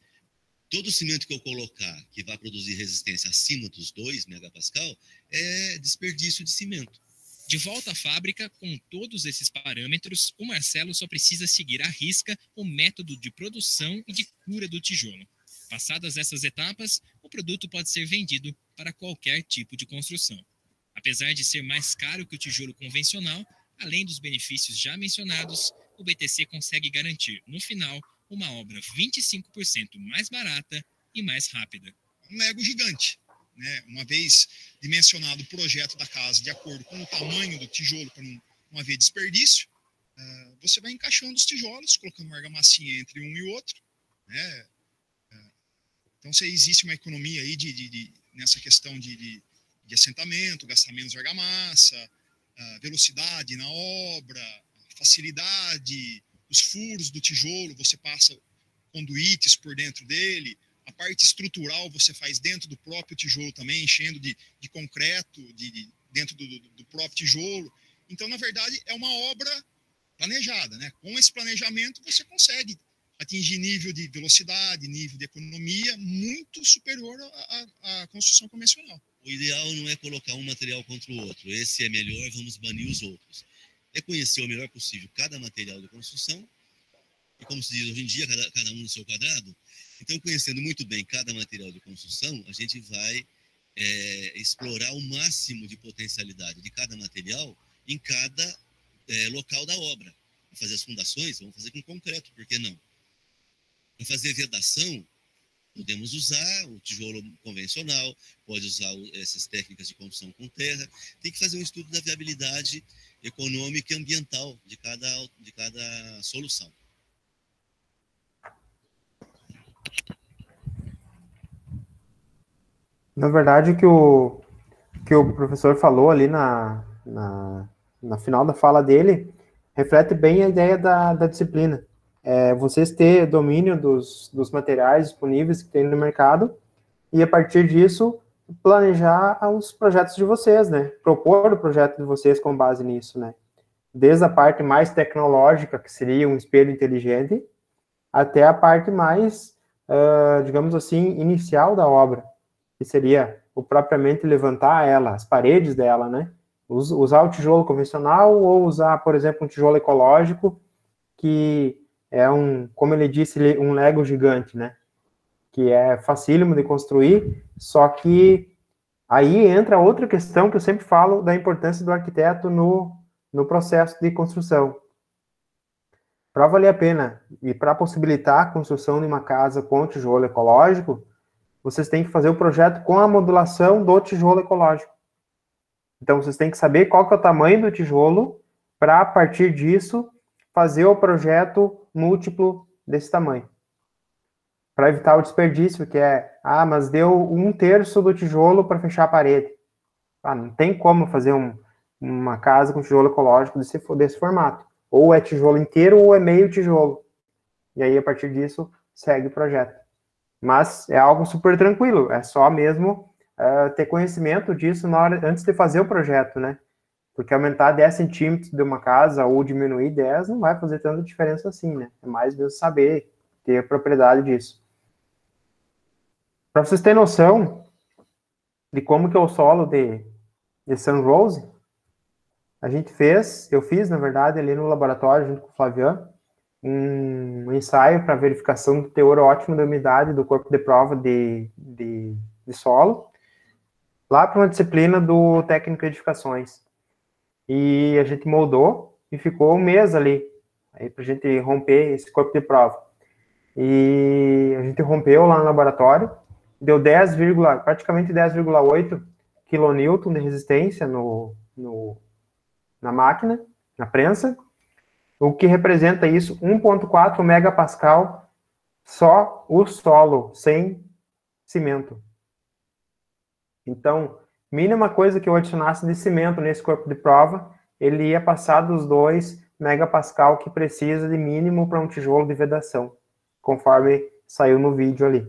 Todo cimento que eu colocar que vai produzir resistência acima dos 2 megapascal é desperdício de cimento. De volta à fábrica, com todos esses parâmetros, o Marcelo só precisa seguir à risca o método de produção e de cura do tijolo. Passadas essas etapas, o produto pode ser vendido para qualquer tipo de construção. Apesar de ser mais caro que o tijolo convencional, além dos benefícios já mencionados, o BTC consegue garantir, no final, uma obra 25% mais barata e mais rápida. Um Lego gigante, né? Uma vez dimensionado o projeto da casa de acordo com o tamanho do tijolo para não haver desperdício, você vai encaixando os tijolos, colocando uma argamassinha entre um e outro, né? Então, se existe uma economia aí nessa questão de assentamento, gastar menos argamassa, velocidade na obra, facilidade, os furos do tijolo, você passa conduítes por dentro dele, a parte estrutural você faz dentro do próprio tijolo também, enchendo de concreto dentro do próprio tijolo. Então, na verdade, é uma obra planejada, né? Com esse planejamento, você consegue atingir nível de velocidade, nível de economia muito superior à construção convencional. O ideal não é colocar um material contra o outro. Esse é melhor, vamos banir os outros. É conhecer o melhor possível cada material de construção, e como se diz hoje em dia, cada um no seu quadrado. Então, conhecendo muito bem cada material de construção, a gente vai explorar o máximo de potencialidade de cada material em cada local da obra. Para fazer as fundações, vamos fazer com concreto, por que não? Para fazer vedação, Podemos usar o tijolo convencional, pode usar essas técnicas de construção com terra. Tem que fazer um estudo da viabilidade econômica e ambiental de cada solução. Na verdade, o que o professor falou ali na final da fala dele reflete bem a ideia da disciplina. Vocês ter domínio dos materiais disponíveis que tem no mercado e, a partir disso, planejar os projetos de vocês, né? Propor o projeto de vocês com base nisso, né? Desde a parte mais tecnológica, que seria um espelho inteligente, até a parte mais, digamos assim, inicial da obra, que seria o propriamente levantar ela, as paredes dela, né? Usar o tijolo convencional ou usar, por exemplo, um tijolo ecológico, que é como ele disse, um Lego gigante, né? Que é facílimo de construir, só que aí entra outra questão que eu sempre falo da importância do arquiteto no processo de construção. Para valer a pena e para possibilitar a construção de uma casa com tijolo ecológico, vocês têm que fazer o projeto com a modulação do tijolo ecológico. Então, vocês têm que saber qual que é o tamanho do tijolo para, a partir disso, fazer o projeto múltiplo desse tamanho. Para evitar o desperdício, que mas deu 1/3 do tijolo para fechar a parede. Não tem como fazer uma casa com tijolo ecológico desse formato. Ou é tijolo inteiro ou é meio tijolo. E aí, a partir disso, segue o projeto. Mas é algo super tranquilo, é só mesmo ter conhecimento disso antes de fazer o projeto, né? Porque aumentar 10 centímetros de uma casa ou diminuir 10 não vai fazer tanta diferença assim, né? É mais mesmo saber, ter a propriedade disso. Para vocês terem noção de como que é o solo de Sunrose, eu fiz, na verdade, ali no laboratório, junto com o Flaviano, um ensaio para verificação do teor ótimo da umidade do corpo de prova de solo, lá para uma disciplina do técnico de edificações. E a gente moldou e ficou um mês ali, aí para a gente romper esse corpo de prova. E a gente rompeu lá no laboratório, deu praticamente 10,8 kN de resistência na máquina, na prensa, o que representa isso, 1,4 megapascal, só o solo, sem cimento. Então, mínima coisa que eu adicionasse de cimento nesse corpo de prova, ele ia passar dos 2 megapascal que precisa de mínimo para um tijolo de vedação, conforme saiu no vídeo ali.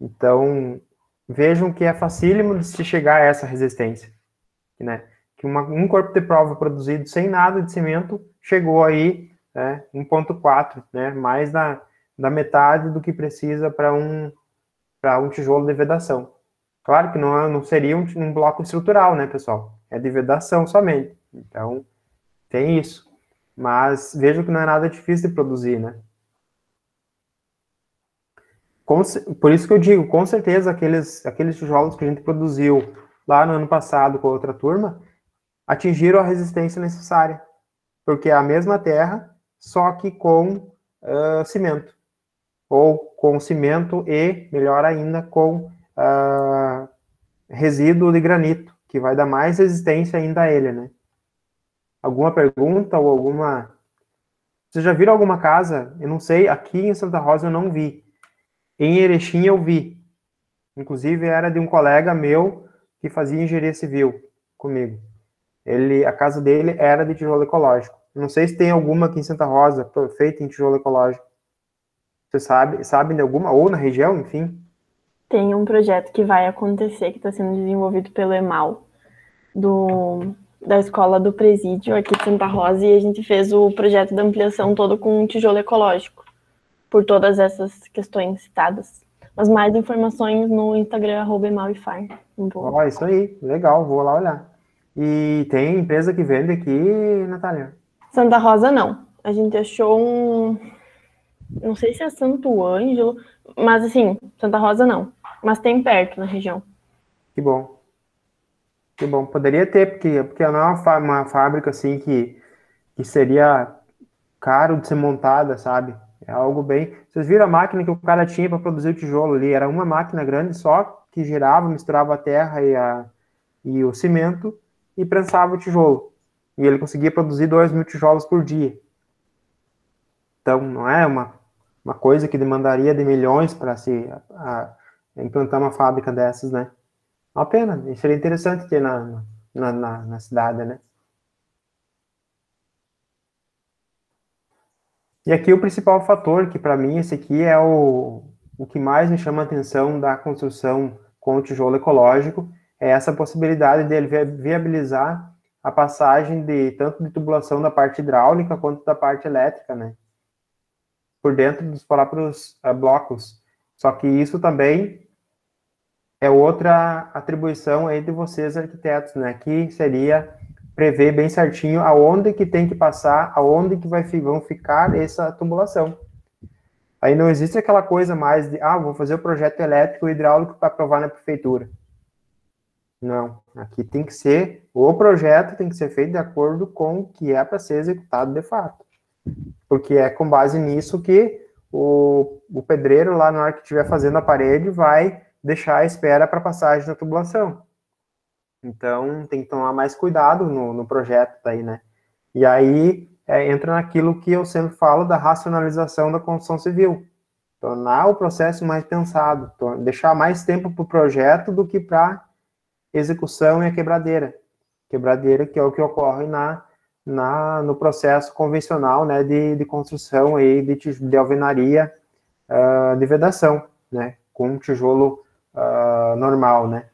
Então, vejam que é facílimo de se chegar a essa resistência, né? Que um corpo de prova produzido sem nada de cimento chegou aí, 1,4, né? Mais da metade do que precisa para um tijolo de vedação. Claro que não seria um bloco estrutural, né, pessoal? É de vedação somente. Então, tem isso. Mas vejam que não é nada difícil de produzir, né? Por isso que eu digo, com certeza, aqueles tijolos que a gente produziu lá no ano passado com a outra turma, atingiram a resistência necessária. Porque é a mesma terra, só que com cimento. Ou com cimento e, melhor ainda, com resíduo de granito, que vai dar mais resistência ainda a ele, né? Alguma pergunta ou alguma... Vocês já viram alguma casa? Eu não sei, aqui em Santa Rosa eu não vi. Em Erechim eu vi. Inclusive era de um colega meu que fazia engenharia civil comigo. A casa dele era de tijolo ecológico. Não sei se tem alguma aqui em Santa Rosa feita em tijolo ecológico. Você sabem de alguma? Ou na região, enfim? Tem um projeto que vai acontecer, que está sendo desenvolvido pelo EMAL, da Escola do Presídio, aqui de Santa Rosa, e a gente fez o projeto da ampliação todo com tijolo ecológico, por todas essas questões citadas. Mas mais informações no Instagram, @emalifar. Isso aí, legal, vou lá olhar. E tem empresa que vende aqui, Natália? Santa Rosa, não. A gente achou não sei se é Santo Ângelo, mas assim, Santa Rosa não. Mas tem perto na região. Que bom. Que bom. Poderia ter, porque não é uma fábrica assim que seria caro de ser montada, sabe? É algo bem... Vocês viram a máquina que o cara tinha para produzir o tijolo ali? Era uma máquina grande só, que girava, misturava a terra e o cimento e prensava o tijolo. E ele conseguia produzir 2.000 tijolos por dia. Então, não é uma coisa que demandaria de milhões para se implantar uma fábrica dessas, né? Uma pena. Isso seria interessante ter na cidade, né? E aqui o principal fator, que para mim esse aqui é o que mais me chama a atenção da construção com o tijolo ecológico, é essa possibilidade dele viabilizar a passagem tanto de tubulação da parte hidráulica quanto da parte elétrica, né? Por dentro dos próprios blocos. Só que isso também é outra atribuição aí de vocês, arquitetos, né? Que seria prever bem certinho aonde que tem que passar, aonde que vão ficar essa tubulação. Aí não existe aquela coisa mais de, vou fazer o projeto elétrico e hidráulico para aprovar na prefeitura. Não, aqui tem que ser, o projeto tem que ser feito de acordo com o que é para ser executado de fato. Porque é com base nisso que o pedreiro lá na hora que estiver fazendo a parede vai deixar a espera para passagem da tubulação. Então, tem que tomar mais cuidado no projeto daí, né? E aí, entra naquilo que eu sempre falo da racionalização da construção civil. Tornar o processo mais pensado, deixar mais tempo para o projeto do que para execução e a quebradeira. Quebradeira que é o que ocorre no processo convencional, né, de construção aí de alvenaria de vedação, né? Com tijolo normal, né?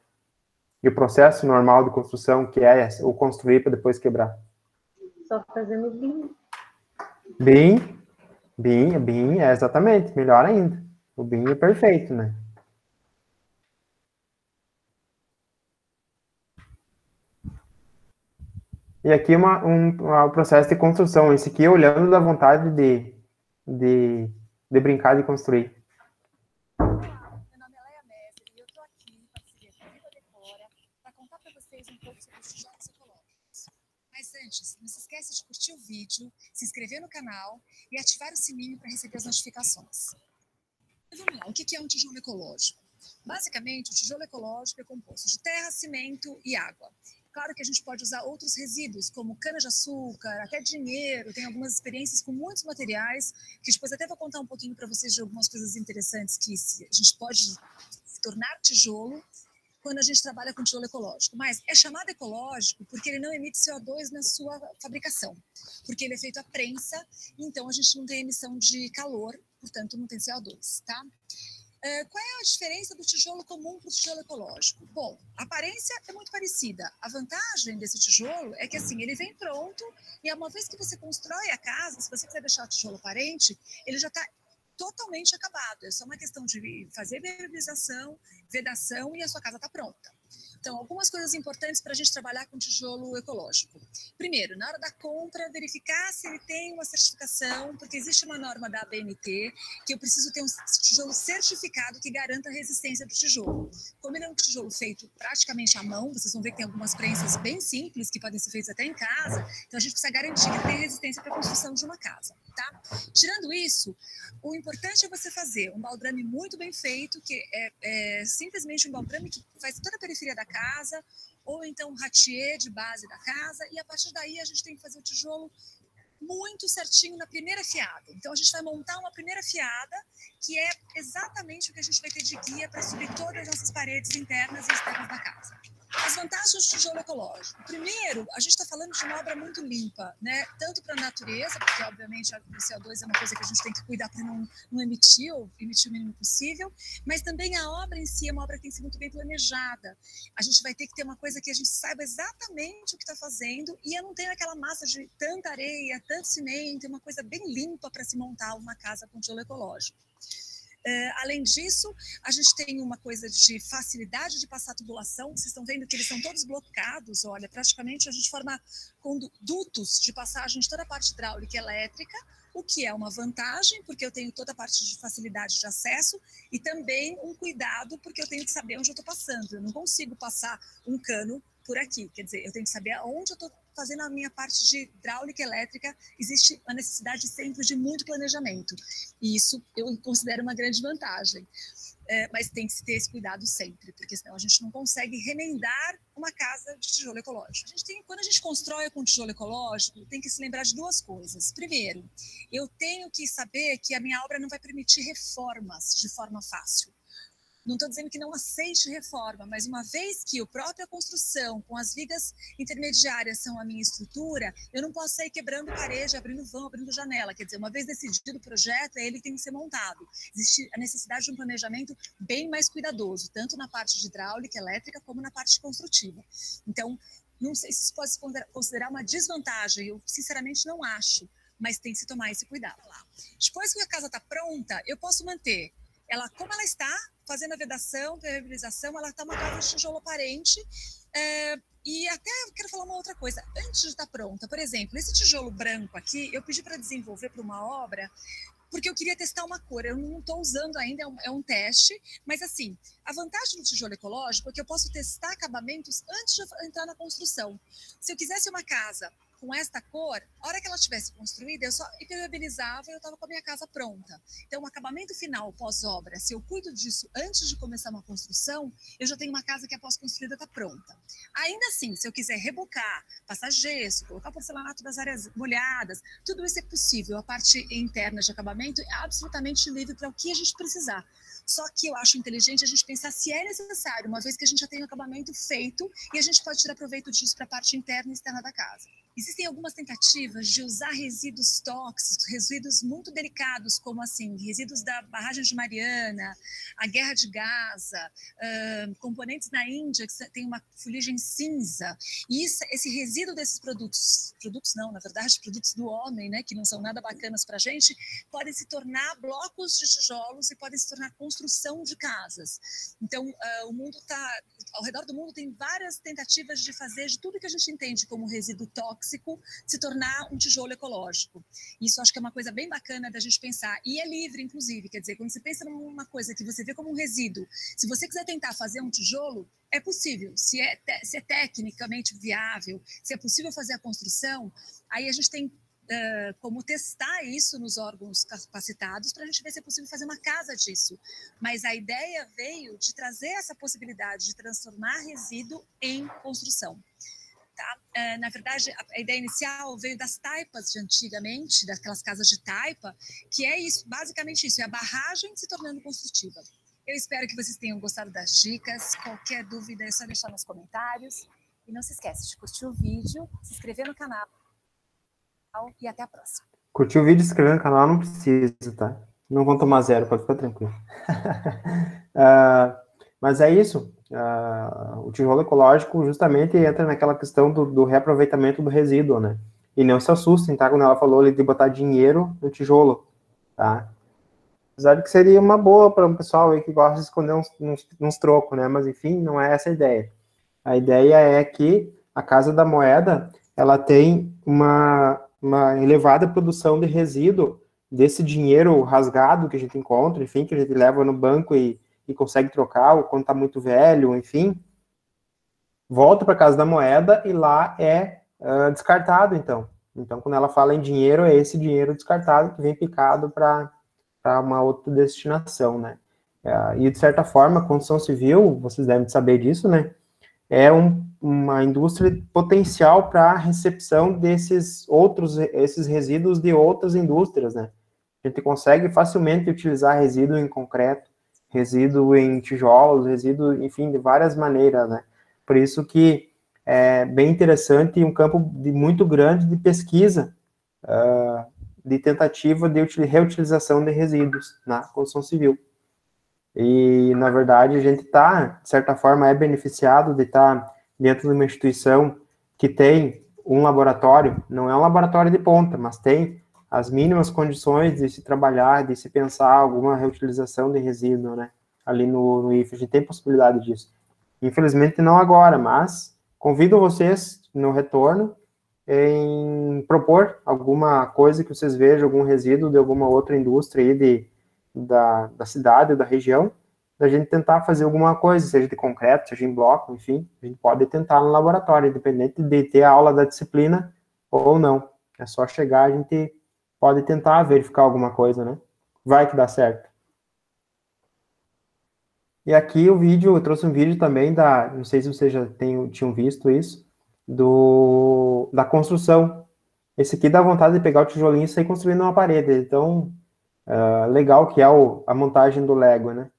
E o processo normal de construção, que é o construir para depois quebrar. Só fazendo BIM. BIM, exatamente, melhor ainda. O BIM é perfeito, né? E aqui um processo de construção. Esse aqui olhando da vontade de brincar de construir. Antes, não se esqueça de curtir o vídeo, se inscrever no canal e ativar o sininho para receber as notificações. Vamos lá, o que é um tijolo ecológico? Basicamente, o tijolo ecológico é composto de terra, cimento e água. Claro que a gente pode usar outros resíduos, como cana-de-açúcar, até dinheiro, tem algumas experiências com muitos materiais, que depois até vou contar um pouquinho para vocês de algumas coisas interessantes que a gente pode tornar tijolo quando a gente trabalha com tijolo ecológico. Mas é chamado ecológico porque ele não emite CO2 na sua fabricação, porque ele é feito a prensa, então a gente não tem emissão de calor, portanto não tem CO2, tá? Qual é a diferença do tijolo comum para o tijolo ecológico? Bom, a aparência é muito parecida. A vantagem desse tijolo é que assim, ele vem pronto e uma vez que você constrói a casa, se você quiser deixar o tijolo aparente, ele já está totalmente acabado. É só uma questão de fazer verbalização, vedação e a sua casa está pronta. Então, algumas coisas importantes para a gente trabalhar com tijolo ecológico. Primeiro, na hora da compra, verificar se ele tem uma certificação, porque existe uma norma da ABNT que eu preciso ter um tijolo certificado que garanta a resistência do tijolo. Como ele é um tijolo feito praticamente à mão, vocês vão ver que tem algumas prensas bem simples que podem ser feitas até em casa, então a gente precisa garantir que tem resistência para a construção de uma casa, tá? Tirando isso, o importante é você fazer um baldrame muito bem feito, que é simplesmente um baldrame que faz toda a periferia da casa, ou então um ratier de base da casa, e a partir daí a gente tem que fazer o tijolo muito certinho na primeira fiada. Então a gente vai montar uma primeira fiada, que é exatamente o que a gente vai ter de guia para subir todas as nossas paredes internas e externas da casa. As vantagens do tijolo ecológico. Primeiro, a gente está falando de uma obra muito limpa, né? Tanto para a natureza, porque obviamente o CO2 é uma coisa que a gente tem que cuidar para não emitir, ou emitir o mínimo possível, mas também a obra em si é uma obra que tem que ser muito bem planejada. A gente vai ter que ter uma coisa que a gente saiba exatamente o que está fazendo e eu não tenho aquela massa de tanta areia, tanto cimento, uma coisa bem limpa para se montar uma casa com tijolo ecológico. Além disso, a gente tem uma coisa de facilidade de passar tubulação. Vocês estão vendo que eles são todos blocados. Olha, praticamente a gente forma dutos de passagem de toda a parte hidráulica e elétrica, o que é uma vantagem, porque eu tenho toda a parte de facilidade de acesso e também um cuidado, porque eu tenho que saber onde eu estou passando. Eu não consigo passar um cano por aqui. Quer dizer, eu tenho que saber aonde eu estou fazendo a minha parte de hidráulica elétrica. Existe a necessidade sempre de muito planejamento. E isso eu considero uma grande vantagem. Mas tem que se ter esse cuidado sempre, porque senão a gente não consegue remendar uma casa de tijolo ecológico. Quando a gente constrói com tijolo ecológico, tem que se lembrar de duas coisas. Primeiro, eu tenho que saber que a minha obra não vai permitir reformas de forma fácil. Não estou dizendo que não aceite reforma, mas uma vez que a própria construção, com as vigas intermediárias, são a minha estrutura, eu não posso sair quebrando parede, abrindo vão, abrindo janela. Quer dizer, uma vez decidido o projeto, ele tem que ser montado. Existe a necessidade de um planejamento bem mais cuidadoso, tanto na parte de hidráulica, elétrica, como na parte construtiva. Então, não sei se isso pode se considerar uma desvantagem, eu sinceramente não acho, mas tem que se tomar esse cuidado. Depois que a casa está pronta, eu posso manter ela como ela está, fazendo a vedação, permeabilização, ela está uma casa de tijolo aparente. E até quero falar uma outra coisa, antes de estar pronta, por exemplo, esse tijolo branco aqui, eu pedi para desenvolver para uma obra, porque eu queria testar uma cor, eu não estou usando ainda, é um teste, mas assim, a vantagem do tijolo ecológico é que eu posso testar acabamentos antes de entrar na construção. Se eu quisesse uma casa com esta cor, a hora que ela estivesse construída, eu só impermeabilizava e eu estava com a minha casa pronta. Então, o acabamento final, pós-obra, se eu cuido disso antes de começar uma construção, eu já tenho uma casa que, após construída, está pronta. Ainda assim, se eu quiser rebocar, passar gesso, colocar porcelanato das áreas molhadas, tudo isso é possível. A parte interna de acabamento é absolutamente livre para o que a gente precisar. Só que eu acho inteligente a gente pensar se é necessário, uma vez que a gente já tem o acabamento feito e a gente pode tirar proveito disso para a parte interna e externa da casa. Existem algumas tentativas de usar resíduos tóxicos, resíduos muito delicados, como assim, resíduos da barragem de Mariana, a guerra de Gaza, componentes na Índia que tem uma fuligem cinza. E esse resíduo desses produtos não, na verdade, produtos do homem, né, que não são nada bacanas para a gente, podem se tornar blocos de tijolos e podem se tornar construção de casas. Então, o mundo está... Ao redor do mundo tem várias tentativas de fazer de tudo que a gente entende como resíduo tóxico se tornar um tijolo ecológico. Isso acho que é uma coisa bem bacana da gente pensar. E é livre, inclusive. Quer dizer, quando você pensa numa coisa que você vê como um resíduo, se você quiser tentar fazer um tijolo, é possível. Se é tecnicamente viável, se é possível fazer a construção, aí a gente tem como testar isso nos órgãos capacitados para a gente ver se é possível fazer uma casa disso. Mas a ideia veio de trazer essa possibilidade de transformar resíduo em construção. Tá? Na verdade, a ideia inicial veio das taipas de antigamente, daquelas casas de taipa, que é isso, basicamente isso, é a barragem se tornando construtiva. Eu espero que vocês tenham gostado das dicas. Qualquer dúvida é só deixar nos comentários. E não se esquece de curtir o vídeo, se inscrever no canal, e até a próxima. Curtiu o vídeo e se inscrever no canal não precisa, tá? Não vão tomar 0, pode ficar tranquilo. Mas é isso. O tijolo ecológico justamente entra naquela questão do reaproveitamento do resíduo, né? E não se assustem, tá? Quando ela falou ali de botar dinheiro no tijolo, tá? Apesar de que seria uma boa para um pessoal aí que gosta de esconder uns trocos, né? Mas enfim, não é essa a ideia. A ideia é que a Casa da Moeda, ela tem uma elevada produção de resíduo desse dinheiro rasgado que a gente encontra, enfim, que a gente leva no banco e consegue trocar, ou quando está muito velho, enfim, volta para a Casa da Moeda e lá é descartado, então. Então, quando ela fala em dinheiro, é esse dinheiro descartado que vem picado para uma outra destinação, né? E, de certa forma, a construção civil, vocês devem saber disso, né? É uma indústria potencial para a recepção esses resíduos de outras indústrias, né? A gente consegue facilmente utilizar resíduo em concreto, resíduo em tijolos, resíduo, enfim, de várias maneiras, né? Por isso que é bem interessante e um campo muito grande de pesquisa, de tentativa de reutilização de resíduos na construção civil. E, na verdade, a gente está, de certa forma, beneficiado de estar dentro de uma instituição que tem um laboratório, não é um laboratório de ponta, mas tem as mínimas condições de se trabalhar, de se pensar alguma reutilização de resíduo, né? Ali no IFE, a gente tem possibilidade disso. Infelizmente, não agora, mas convido vocês, no retorno, em propor alguma coisa que vocês vejam, algum resíduo de alguma outra indústria aí da cidade, da região, da gente tentar fazer alguma coisa, seja de concreto, seja em bloco, enfim, a gente pode tentar no laboratório, independente de ter a aula da disciplina ou não. É só chegar, a gente pode tentar verificar alguma coisa, né? Vai que dá certo. E aqui o vídeo, eu trouxe um vídeo também não sei se vocês já tinham visto isso, da construção. Esse aqui dá vontade de pegar o tijolinho e sair construindo uma parede. Então, legal que é a montagem do Lego, né?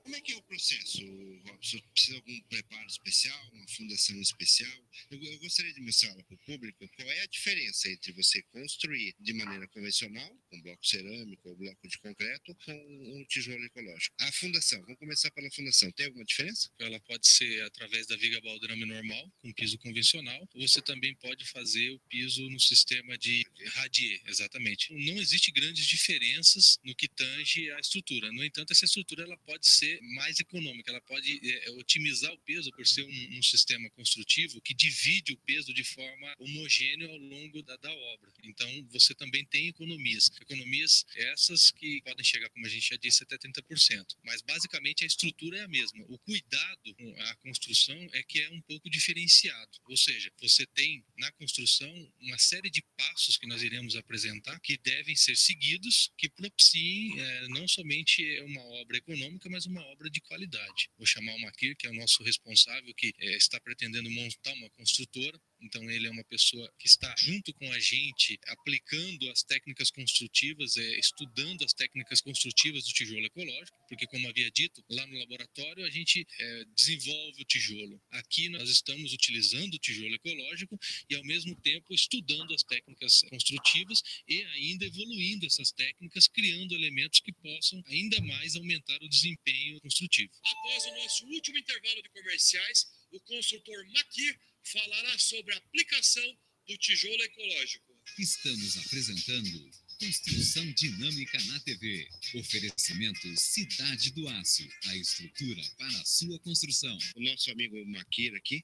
Como é que é o processo, Robson? Precisa de algum preparo especial, uma fundação especial? Eu gostaria de mostrar para o público qual é a diferença entre você construir de maneira convencional, com bloco cerâmico ou bloco de concreto, com um tijolo ecológico. A fundação, vamos começar pela fundação. Tem alguma diferença? Ela pode ser através da viga baldrame normal, com piso convencional, ou você também pode fazer o piso no sistema de radier, exatamente. Não existe grandes diferenças no que tange a estrutura. No entanto, essa estrutura ela pode ser mais econômica, ela pode otimizar o peso por ser um sistema construtivo que divide o peso de forma homogênea ao longo da obra. Então, você também tem economias essas que podem chegar, como a gente já disse, até 30%. Mas, basicamente, a estrutura é a mesma. O cuidado com a construção é que é um pouco diferenciado. Ou seja, você tem na construção uma série de passos que nós iremos apresentar que devem ser seguidos, que propiciem não somente uma obra econômica, mas uma obra de qualidade. Vou chamar o Makir, que é o nosso responsável, que está pretendendo montar uma construtora. Então, ele é uma pessoa que está junto com a gente, aplicando as técnicas construtivas, estudando as técnicas construtivas do tijolo ecológico, porque, como havia dito, lá no laboratório a gente desenvolve o tijolo. Aqui nós estamos utilizando o tijolo ecológico e, ao mesmo tempo, estudando as técnicas construtivas e ainda evoluindo essas técnicas, criando elementos que possam ainda mais aumentar o desempenho construtivo. Após o nosso último intervalo de comerciais, o construtor Makir falará sobre a aplicação do tijolo ecológico. Estamos apresentando Construção Dinâmica na TV. Oferecimento Cidade do Aço, a estrutura para a sua construção. O nosso amigo Makir aqui,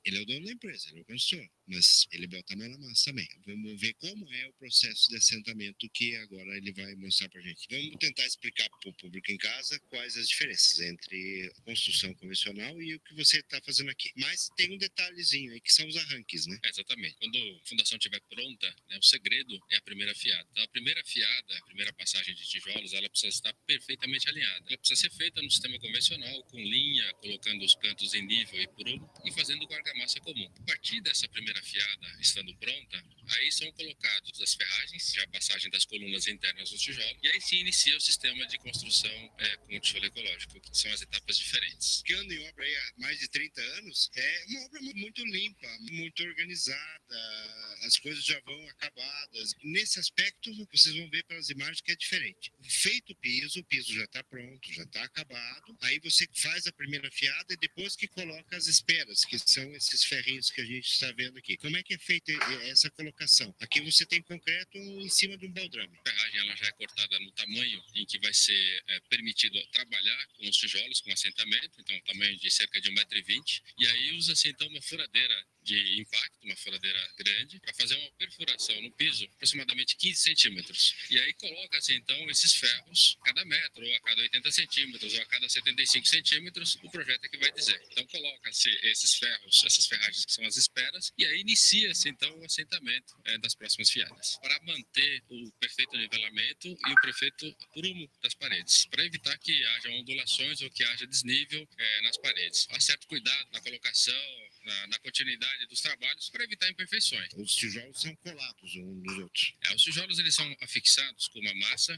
ele é o dono da empresa, ele é o construtor, mas ele bota a mão na massa também. Vamos ver como é o processo de assentamento que agora ele vai mostrar pra gente. Vamos tentar explicar para o público em casa quais as diferenças entre a construção convencional e o que você está fazendo aqui. Mas tem um detalhezinho aí, que são os arranques, né? Exatamente. Quando a fundação estiver pronta, o segredo é a primeira fiada. Então, a primeira fiada, a primeira passagem de tijolos, ela precisa estar perfeitamente alinhada. Ela precisa ser feita no sistema convencional, com linha, colocando os cantos em nível e prumo, e fazendo com argamassa comum. A partir dessa primeira fiada, estando pronta, aí são colocados as ferragens, já a passagem das colunas internas do tijolo, e aí sim inicia o sistema de construção com o tijolo ecológico, que são as etapas diferentes. Que ando em obra aí há mais de 30 anos, é uma obra muito limpa, muito organizada, as coisas já vão acabadas. Nesse aspecto, vocês vão ver pelas imagens que é diferente. Feito o piso já está pronto, já está acabado, aí você faz a primeira fiada e depois que coloca as esperas, que são esses ferrinhos que a gente está vendo aqui. Como é que é feita essa colocação? Aqui você tem concreto em cima de um baldrame. A ferragem ela já é cortada no tamanho em que vai ser permitido trabalhar com os tijolos, com assentamento, então tamanho de cerca de 1,20 m, e aí usa-se então uma furadeira de impacto, uma furadeira grande, para fazer uma perfuração no piso, aproximadamente 15 centímetros. E aí coloca-se então esses ferros a cada metro, ou a cada 80 centímetros, ou a cada 75 centímetros, o projeto é que vai dizer. Então coloca-se esses ferros, essas ferragens que são as esperas, e aí inicia-se então o assentamento das próximas fiadas, para manter o perfeito nivelamento e o perfeito prumo das paredes, para evitar que haja ondulações ou que haja desnível nas paredes. Há certo cuidado na colocação, na continuidade dos trabalhos, para evitar imperfeições. Os tijolos são colados uns nos outros. Os tijolos eles são afixados com uma massa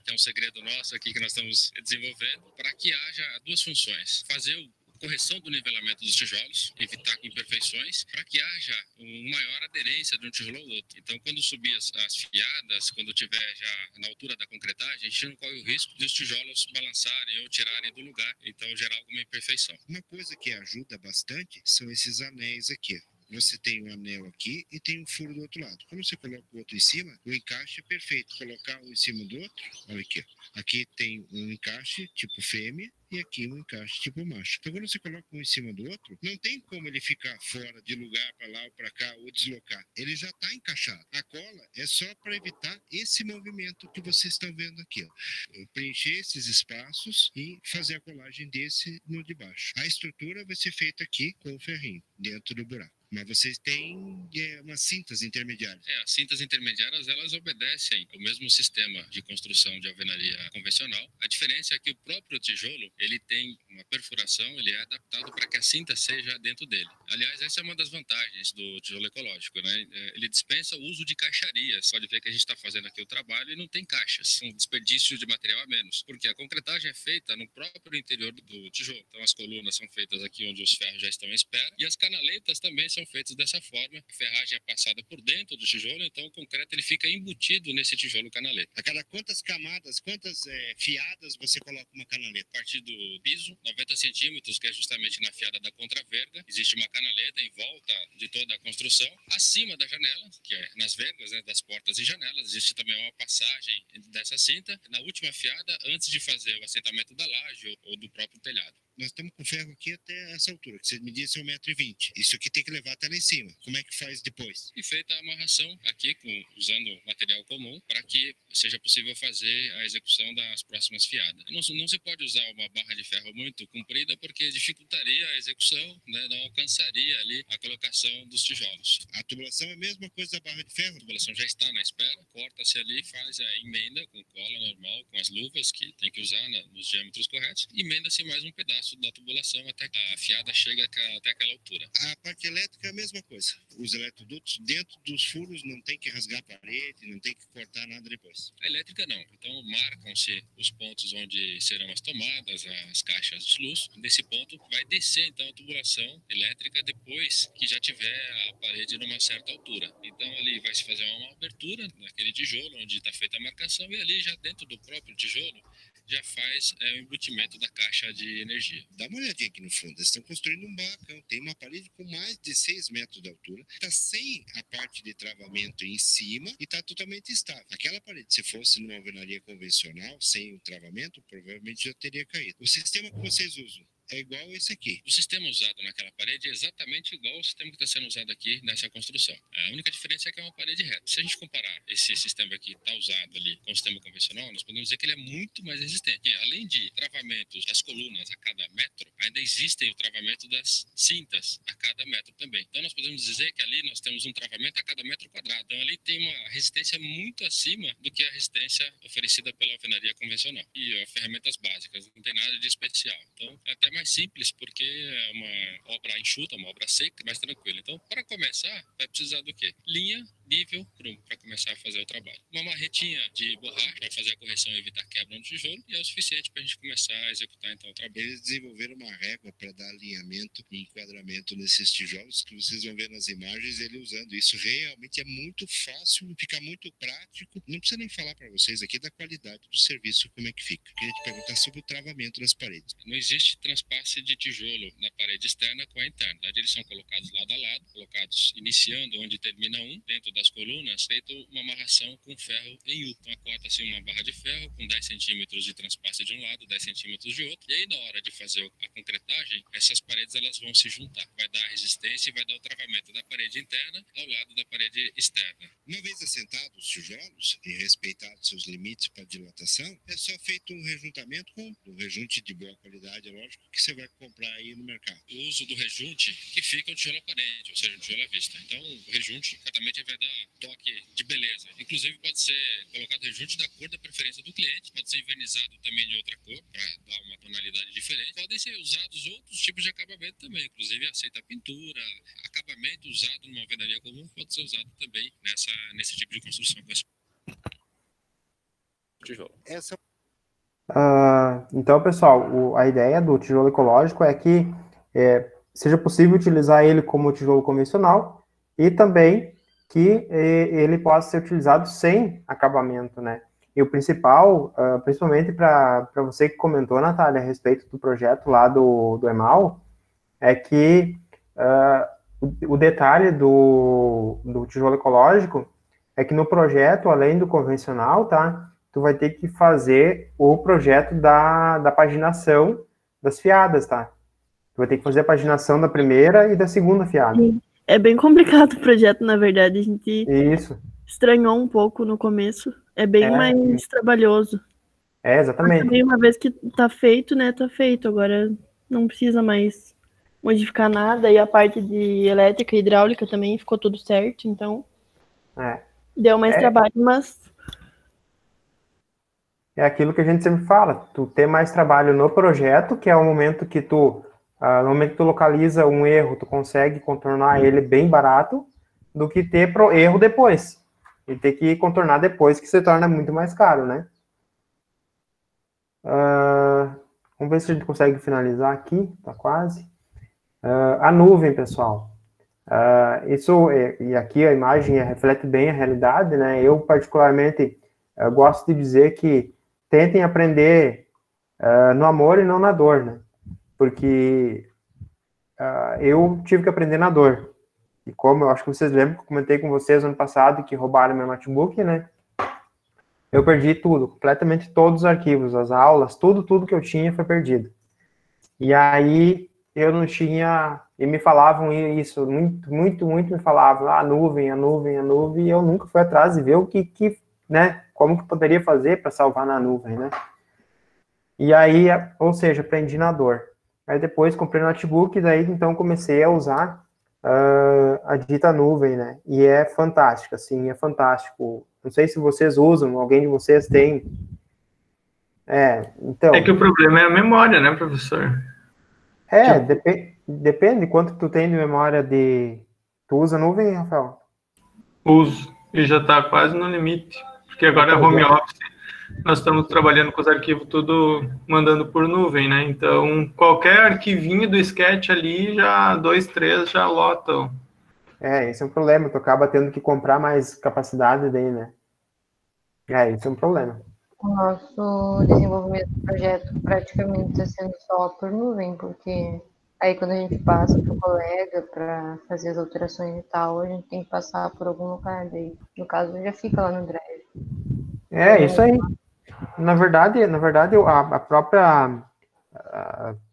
que é um segredo nosso aqui que nós estamos desenvolvendo, para que haja duas funções: fazer correção do nivelamento dos tijolos, evitar imperfeições, para que haja uma maior aderência de um tijolo ao outro. Então, quando subir as fiadas, quando tiver já na altura da concretagem, a gente não corre o risco de os tijolos balançarem ou tirarem do lugar, então gerar alguma imperfeição. Uma coisa que ajuda bastante são esses anéis aqui. Você tem um anel aqui e tem um furo do outro lado. Quando você coloca o outro em cima, o encaixe é perfeito. Colocar um em cima do outro, olha aqui. Aqui tem um encaixe tipo fêmea e aqui um encaixe tipo macho. Então, quando você coloca um em cima do outro, não tem como ele ficar fora de lugar para lá ou para cá ou deslocar. Ele já está encaixado. A cola é só para evitar esse movimento que vocês estão vendo aqui, ó. Preencher esses espaços e fazer a colagem desse no de baixo. A estrutura vai ser feita aqui com o ferrinho dentro do buraco. Mas vocês têm umas cintas intermediárias. As cintas intermediárias, elas obedecem o mesmo sistema de construção de alvenaria convencional. A diferença é que o próprio tijolo, ele tem uma perfuração, ele é adaptado para que a cinta seja dentro dele. Aliás, essa é uma das vantagens do tijolo ecológico, né? Ele dispensa o uso de caixarias. Pode ver que a gente está fazendo aqui o trabalho e não tem caixas. Um desperdício de material a menos, porque a concretagem é feita no próprio interior do tijolo. Então, as colunas são feitas aqui onde os ferros já estão em espera e as canaletas também são feitos dessa forma. A ferragem é passada por dentro do tijolo, então o concreto ele fica embutido nesse tijolo canaleta. A cada quantas camadas, quantas fiadas você coloca uma canaleta? A partir do piso, 90 centímetros, que é justamente na fiada da contraverga, existe uma canaleta em volta de toda a construção. Acima da janela, que é nas vergas, né, das portas e janelas, existe também uma passagem dessa cinta. Na última fiada, antes de fazer o assentamento da laje ou do próprio telhado. Nós estamos com ferro aqui até essa altura, que você me disse 1,20 m. Isso aqui tem que levar até lá em cima. Como é que faz depois? E feita a amarração aqui, usando material comum, para que seja possível fazer a execução das próximas fiadas. Não se pode usar uma barra de ferro muito comprida, porque dificultaria a execução, né? Não alcançaria ali a colocação dos tijolos. A tubulação é a mesma coisa da barra de ferro? A tubulação já está na espera, corta-se ali, faz a emenda com cola normal, com as luvas que tem que usar nos diâmetros corretos, e emenda-se mais um pedaço da tubulação até que a fiada chega até aquela altura. A parte elétrica é a mesma coisa. Os eletrodutos dentro dos furos não tem que rasgar a parede, não tem que cortar nada depois. A elétrica não. Então marcam-se os pontos onde serão as tomadas, as caixas de luz. Nesse ponto vai descer então a tubulação elétrica depois que já tiver a parede numa certa altura. Então ali vai se fazer uma abertura naquele tijolo onde está feita a marcação e ali já dentro do próprio tijolo já faz o embutimento da caixa de energia. Dá uma olhadinha aqui no fundo, eles estão construindo um barracão, tem uma parede com mais de 6 metros de altura, está sem a parte de travamento em cima e está totalmente estável. Aquela parede, se fosse numa alvenaria convencional, sem o travamento, provavelmente já teria caído. O sistema que vocês usam é igual esse aqui. O sistema usado naquela parede é exatamente igual ao sistema que está sendo usado aqui nessa construção. A única diferença é que é uma parede reta. Se a gente comparar esse sistema que está usado ali com o sistema convencional, nós podemos dizer que ele é muito mais resistente. E, além de travamentos das colunas a cada metro, ainda existem o travamento das cintas a cada metro também. Então nós podemos dizer que ali nós temos um travamento a cada metro quadrado. Então ali tem uma resistência muito acima do que a resistência oferecida pela alvenaria convencional. E ferramentas básicas, não tem nada de especial. Então é até mais simples, porque é uma obra enxuta, uma obra seca, mais tranquila. Então, para começar, vai precisar do quê? Linha, nível, prumo, para começar a fazer o trabalho. Uma marretinha de borracha para fazer a correção e evitar quebra no tijolo, e é o suficiente para a gente começar a executar então o trabalho. Eles desenvolveram uma régua para dar alinhamento e enquadramento nesses tijolos, que vocês vão ver nas imagens ele usando. Isso realmente é muito fácil, fica muito prático. Não precisa nem falar para vocês aqui da qualidade do serviço, como é que fica. Queria te perguntar sobre o travamento nas paredes. Não existe transpasse de tijolo na parede externa com a interna. Na verdade, eles são colocados lado a lado, colocados iniciando onde termina um, dentro das colunas, feito uma amarração com ferro em U. Então, corta-se uma barra de ferro com 10 centímetros de transpasse de um lado, 10 centímetros de outro. E aí, na hora de fazer a concretagem, essas paredes elas vão se juntar. Vai dar a resistência e vai dar o travamento da parede interna ao lado da parede externa. Uma vez assentados os tijolos e respeitados seus limites para dilatação, é só feito um rejuntamento com um rejunte de boa qualidade, é lógico, que você vai comprar aí no mercado. O uso do rejunte que fica o tijolo aparente, ou seja, o tijolo à vista. Então, o rejunte certamente vai dar toque de beleza. Inclusive, pode ser colocado rejunte da cor da preferência do cliente, pode ser invernizado também de outra cor, para dar uma tonalidade diferente. Podem ser usados outros tipos de acabamento também, inclusive aceita pintura, acabamento usado numa alvenaria comum pode ser usado também nesse tipo de construção com esse tijolo. Então, pessoal, a ideia do tijolo ecológico é que seja possível utilizar ele como tijolo convencional e também que ele possa ser utilizado sem acabamento, né? E o principal, principalmente para você que comentou, Natália, a respeito do projeto lá do EMAL, é que o detalhe do tijolo ecológico é que no projeto, além do convencional, tá? Tu vai ter que fazer o projeto da paginação das fiadas, tá? Tu vai ter que fazer a paginação da primeira e da segunda fiada. É bem complicado o projeto, na verdade. A gente Isso. estranhou um pouco no começo. É bem mais trabalhoso. Exatamente. Mas também, uma vez que tá feito, né? Tá feito. Agora não precisa mais modificar nada. E a parte de elétrica e hidráulica também ficou tudo certo. Então, deu mais trabalho, mas... É aquilo que a gente sempre fala. Tu ter mais trabalho no projeto, que é o momento que tu... no momento que tu localiza um erro, tu consegue contornar ele bem barato, do que ter erro depois. E ter que contornar depois, que se torna muito mais caro, né? Vamos ver se a gente consegue finalizar aqui, tá quase. A nuvem, pessoal. E aqui a imagem reflete bem a realidade, né? Eu, particularmente, gosto de dizer que tentem aprender no amor e não na dor, né? Porque eu tive que aprender na dor. E como eu acho que vocês lembram que eu comentei com vocês ano passado que roubaram meu notebook, né? Eu perdi tudo, completamente todos os arquivos, as aulas, tudo que eu tinha foi perdido. E aí eu não tinha... E me falavam isso, muito me falavam, a nuvem, e eu nunca fui atrás de ver o que né? Como que poderia fazer para salvar na nuvem, né? E aí, ou seja, aprendi na dor. Aí depois comprei um notebook, e daí então comecei a usar a dita nuvem, né? E é fantástico, assim, é fantástico. Não sei se vocês usam, alguém de vocês tem. Então... É que o problema é a memória, né, professor? Depende quanto tu tem de memória de... Tu usa nuvem, Rafael? Uso, e já está quase no limite, porque agora é home office. Nós estamos trabalhando com os arquivos tudo mandando por nuvem, né? Então, qualquer arquivinho do Sketch ali, já 2, 3 já lotam. Esse é um problema, tu acaba tendo que comprar mais capacidade daí, né? Esse é um problema. O nosso desenvolvimento do projeto praticamente está sendo só por nuvem, porque aí quando a gente passa para o colega para fazer as alterações e tal, a gente tem que passar por algum lugar daí. No caso, já fica lá no Drive. Isso aí. Na verdade, a própria...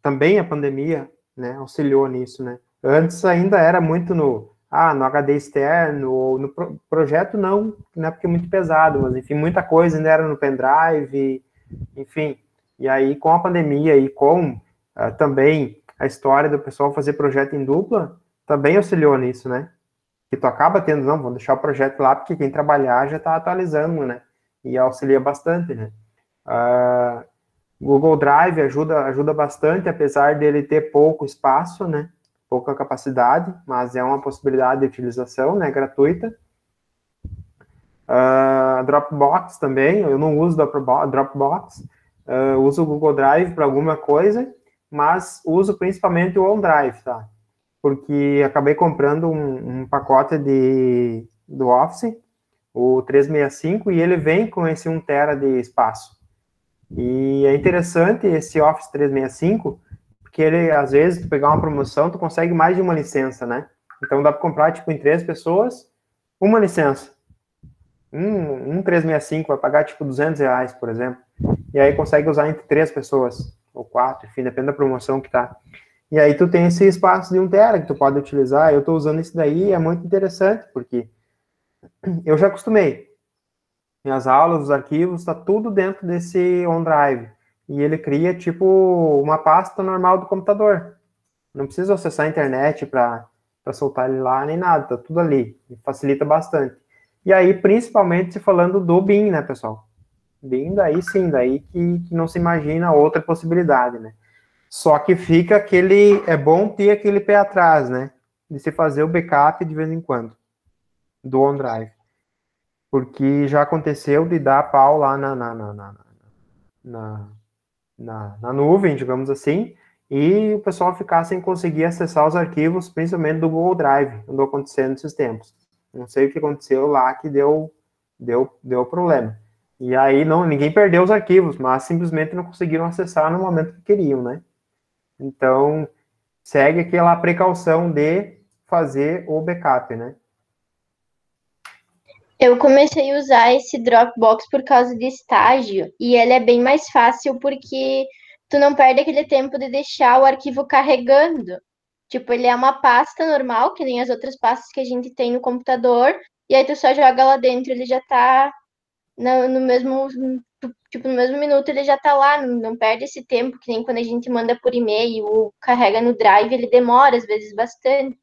também a pandemia, né, auxiliou nisso, né? Antes ainda era muito no HD externo, ou no projeto não é porque é muito pesado, mas enfim, muita coisa ainda era no pendrive, enfim. E aí, com a pandemia e com também a história do pessoal fazer projeto em dupla, também auxiliou nisso, né? Que tu acaba tendo, vou deixar o projeto lá, porque quem trabalhar já está atualizando, né? E auxilia bastante, né? Google Drive ajuda bastante, apesar dele ter pouco espaço, né? Pouca capacidade, mas é uma possibilidade de utilização, né? Gratuita. Dropbox também, eu não uso Dropbox, uso o Google Drive para alguma coisa, mas uso principalmente o OneDrive, tá? Porque acabei comprando um pacote do Office, o 365, e ele vem com esse 1 TB de espaço. E é interessante esse Office 365, porque ele, às vezes, tu pegar uma promoção, tu consegue mais de uma licença, né? Então dá para comprar, tipo, em 3 pessoas, uma licença. Um 365 vai pagar, tipo, R$200, por exemplo. E aí consegue usar entre 3 pessoas, ou 4, enfim, depende da promoção que tá. E aí tu tem esse espaço de 1 TB que tu pode utilizar. Eu tô usando esse daí, é muito interessante, porque eu já acostumei. Minhas aulas, os arquivos, tá tudo dentro desse OneDrive. E ele cria, tipo, uma pasta normal do computador. Não precisa acessar a internet para soltar ele lá, nem nada. Tá tudo ali. E facilita bastante. E aí, principalmente, se falando do BIM, né, pessoal? BIM, daí sim, daí que não se imagina outra possibilidade, né? Só que fica aquele... É bom ter aquele pé atrás, né? De se fazer o backup de vez em quando. Do OneDrive. Porque já aconteceu de dar pau lá na nuvem, digamos assim, e o pessoal ficar sem conseguir acessar os arquivos, principalmente do Google Drive, andou acontecendo nesses tempos. Não sei o que aconteceu lá que deu problema. E aí ninguém perdeu os arquivos, mas simplesmente não conseguiram acessar no momento que queriam, né? Então, segue aquela precaução de fazer o backup, né? Eu comecei a usar esse Dropbox por causa de estágio, e ele é bem mais fácil porque tu não perde aquele tempo de deixar o arquivo carregando. Tipo, ele é uma pasta normal, que nem as outras pastas que a gente tem no computador, e aí tu só joga lá dentro, ele já tá no mesmo, tipo, no mesmo minuto ele já tá lá, não perde esse tempo, que nem quando a gente manda por e-mail ou carrega no Drive, ele demora às vezes bastante.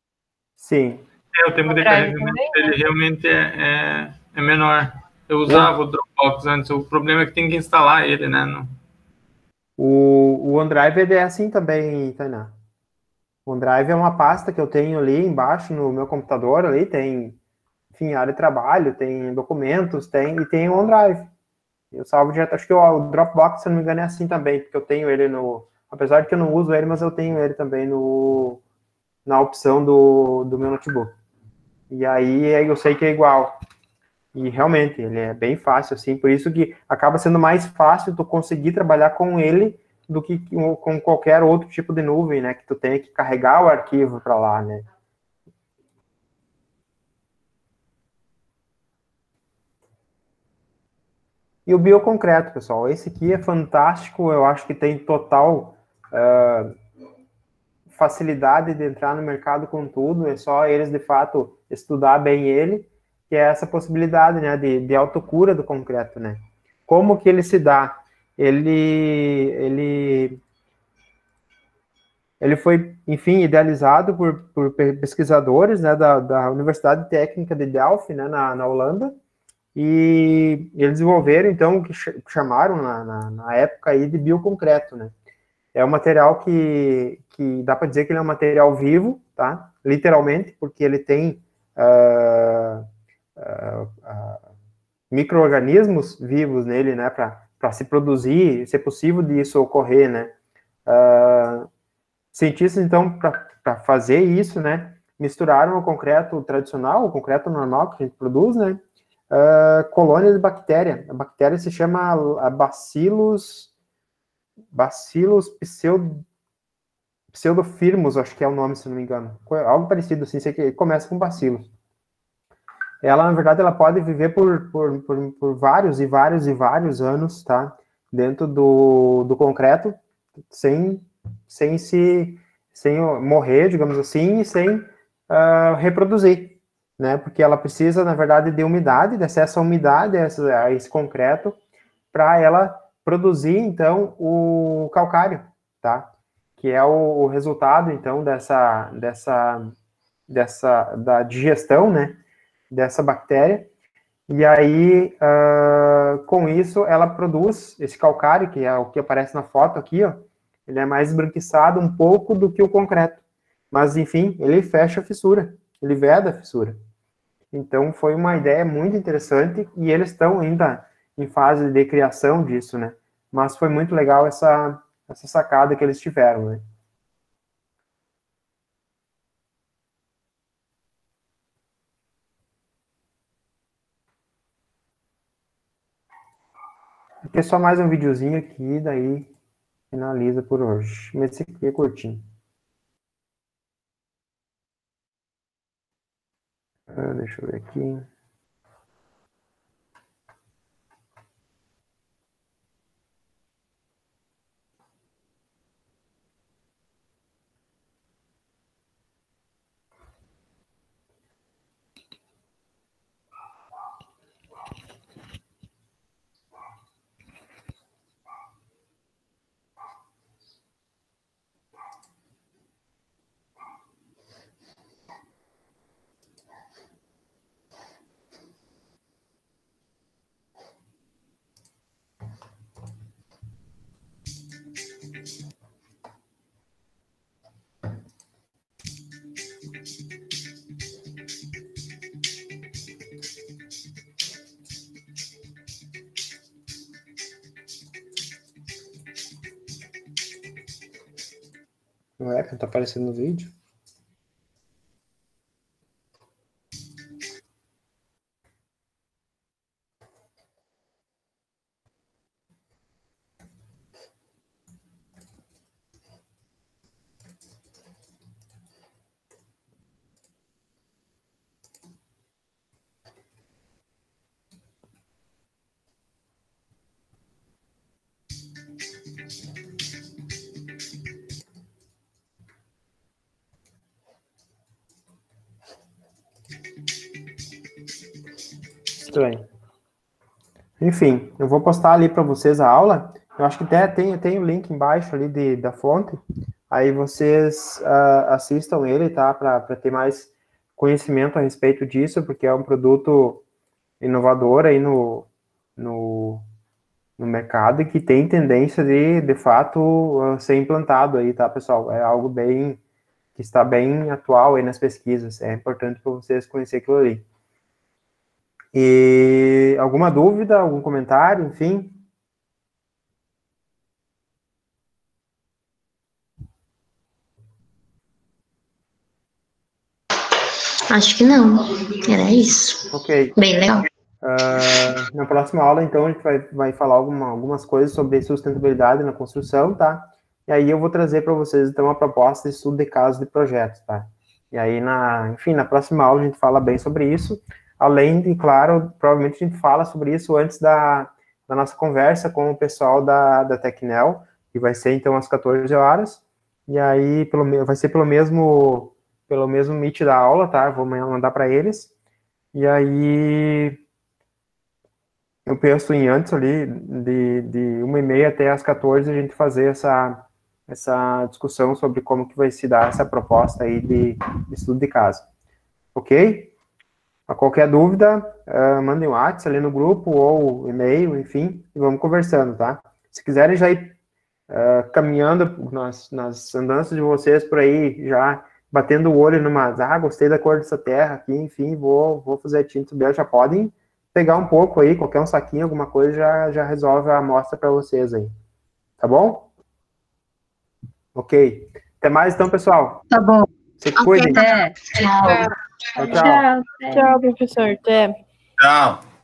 Sim. O tempo de Drive carregamento também, dele né? realmente é menor. Eu usava o Dropbox antes, o problema é que tem que instalar ele, né? O OneDrive ele é assim também, Tainá. O OneDrive é uma pasta que eu tenho ali embaixo no meu computador, ali tem, enfim, área de trabalho, tem documentos, e tem o OneDrive. Eu salvo direto, acho que o Dropbox, se não me engano, é assim também, porque eu tenho ele apesar de que eu não uso ele, mas eu tenho ele também na opção do meu notebook. E aí eu sei que é igual. E realmente, ele é bem fácil, assim, por isso que acaba sendo mais fácil tu conseguir trabalhar com ele do que com qualquer outro tipo de nuvem, né, que tu tenha que carregar o arquivo para lá, né. E o bioconcreto, pessoal, esse aqui é fantástico, eu acho que tem total facilidade de entrar no mercado com tudo, é só eles, de fato, estudar bem ele, que é essa possibilidade, né, de autocura do concreto, né. Como que ele se dá? Ele foi, enfim, idealizado por pesquisadores, né, da Universidade Técnica de Delft, né, na Holanda, e eles desenvolveram, então, o que chamaram na época aí de bioconcreto, né. É um material que dá para dizer que ele é um material vivo, tá? Literalmente, porque ele tem micro-organismos vivos nele, né, para se produzir, se é possível disso ocorrer, né. Cientistas, então, para fazer isso, né, misturaram o concreto tradicional, o concreto normal que a gente produz, né, colônias de bactéria. A bactéria se chama Bacillus pseudofirmus, acho que é o nome, se não me engano. Algo parecido assim, sei que começa com bacillus. Ela, na verdade, ela pode viver por vários e vários e vários anos, tá? Dentro do concreto, sem morrer, digamos assim, e sem reproduzir, né? Porque ela precisa, na verdade, de umidade, de acesso à umidade a esse concreto, para ela produzir, então, o calcário, tá? Que é o resultado, então, da digestão, né? Dessa bactéria. E aí, com isso, ela produz esse calcário, que é o que aparece na foto aqui, ó. Ele é mais esbranquiçado um pouco do que o concreto. Mas, enfim, ele fecha a fissura, ele veda a fissura. Então, foi uma ideia muito interessante e eles estão ainda em fase de criação disso, né? Mas foi muito legal essa sacada que eles tiveram, né? Aqui é só mais um videozinho aqui, daí finaliza por hoje. Mas esse aqui é curtinho. Deixa eu ver aqui. Não é, não tá aparecendo no vídeo. Muito bem. Enfim, eu vou postar ali para vocês a aula. Eu acho que até tem o link embaixo ali da fonte. Aí vocês assistam ele, tá? Para ter mais conhecimento a respeito disso, porque é um produto inovador aí no mercado e que tem tendência de fato, ser implantado aí, tá, pessoal? É algo que está bem atual aí nas pesquisas. É importante para vocês conhecerem aquilo ali. E alguma dúvida, algum comentário, enfim? Acho que não. Era isso. Ok. Bem legal. Na próxima aula, então, a gente vai falar algumas coisas sobre sustentabilidade na construção, tá? E aí eu vou trazer para vocês, então, a proposta de estudo de casos de projetos, tá? E aí, enfim, na próxima aula a gente fala bem sobre isso, além de, claro, provavelmente a gente fala sobre isso antes da nossa conversa com o pessoal da Tecnel, que vai ser, então, às 14 horas, e aí vai ser pelo mesmo Meet da aula, tá? Vou mandar para eles, e aí eu penso em antes ali, de 1h30 até às 14, a gente fazer essa discussão sobre como que vai se dar essa proposta aí de estudo de caso. Ok? A qualquer dúvida, mandem um WhatsApp ali no grupo, ou e-mail, enfim, e vamos conversando, tá? Se quiserem já ir caminhando nas andanças de vocês por aí, já batendo o olho gostei da cor dessa terra aqui, enfim, vou fazer tinta sobre ela, já podem pegar um pouco aí, qualquer um saquinho, alguma coisa, já resolve a amostra para vocês aí. Tá bom? Ok. Até mais então, pessoal. Tá bom. Se cuidem. Até. Tchau. Tchau, tchau. Tchau, professor. Até. Tchau.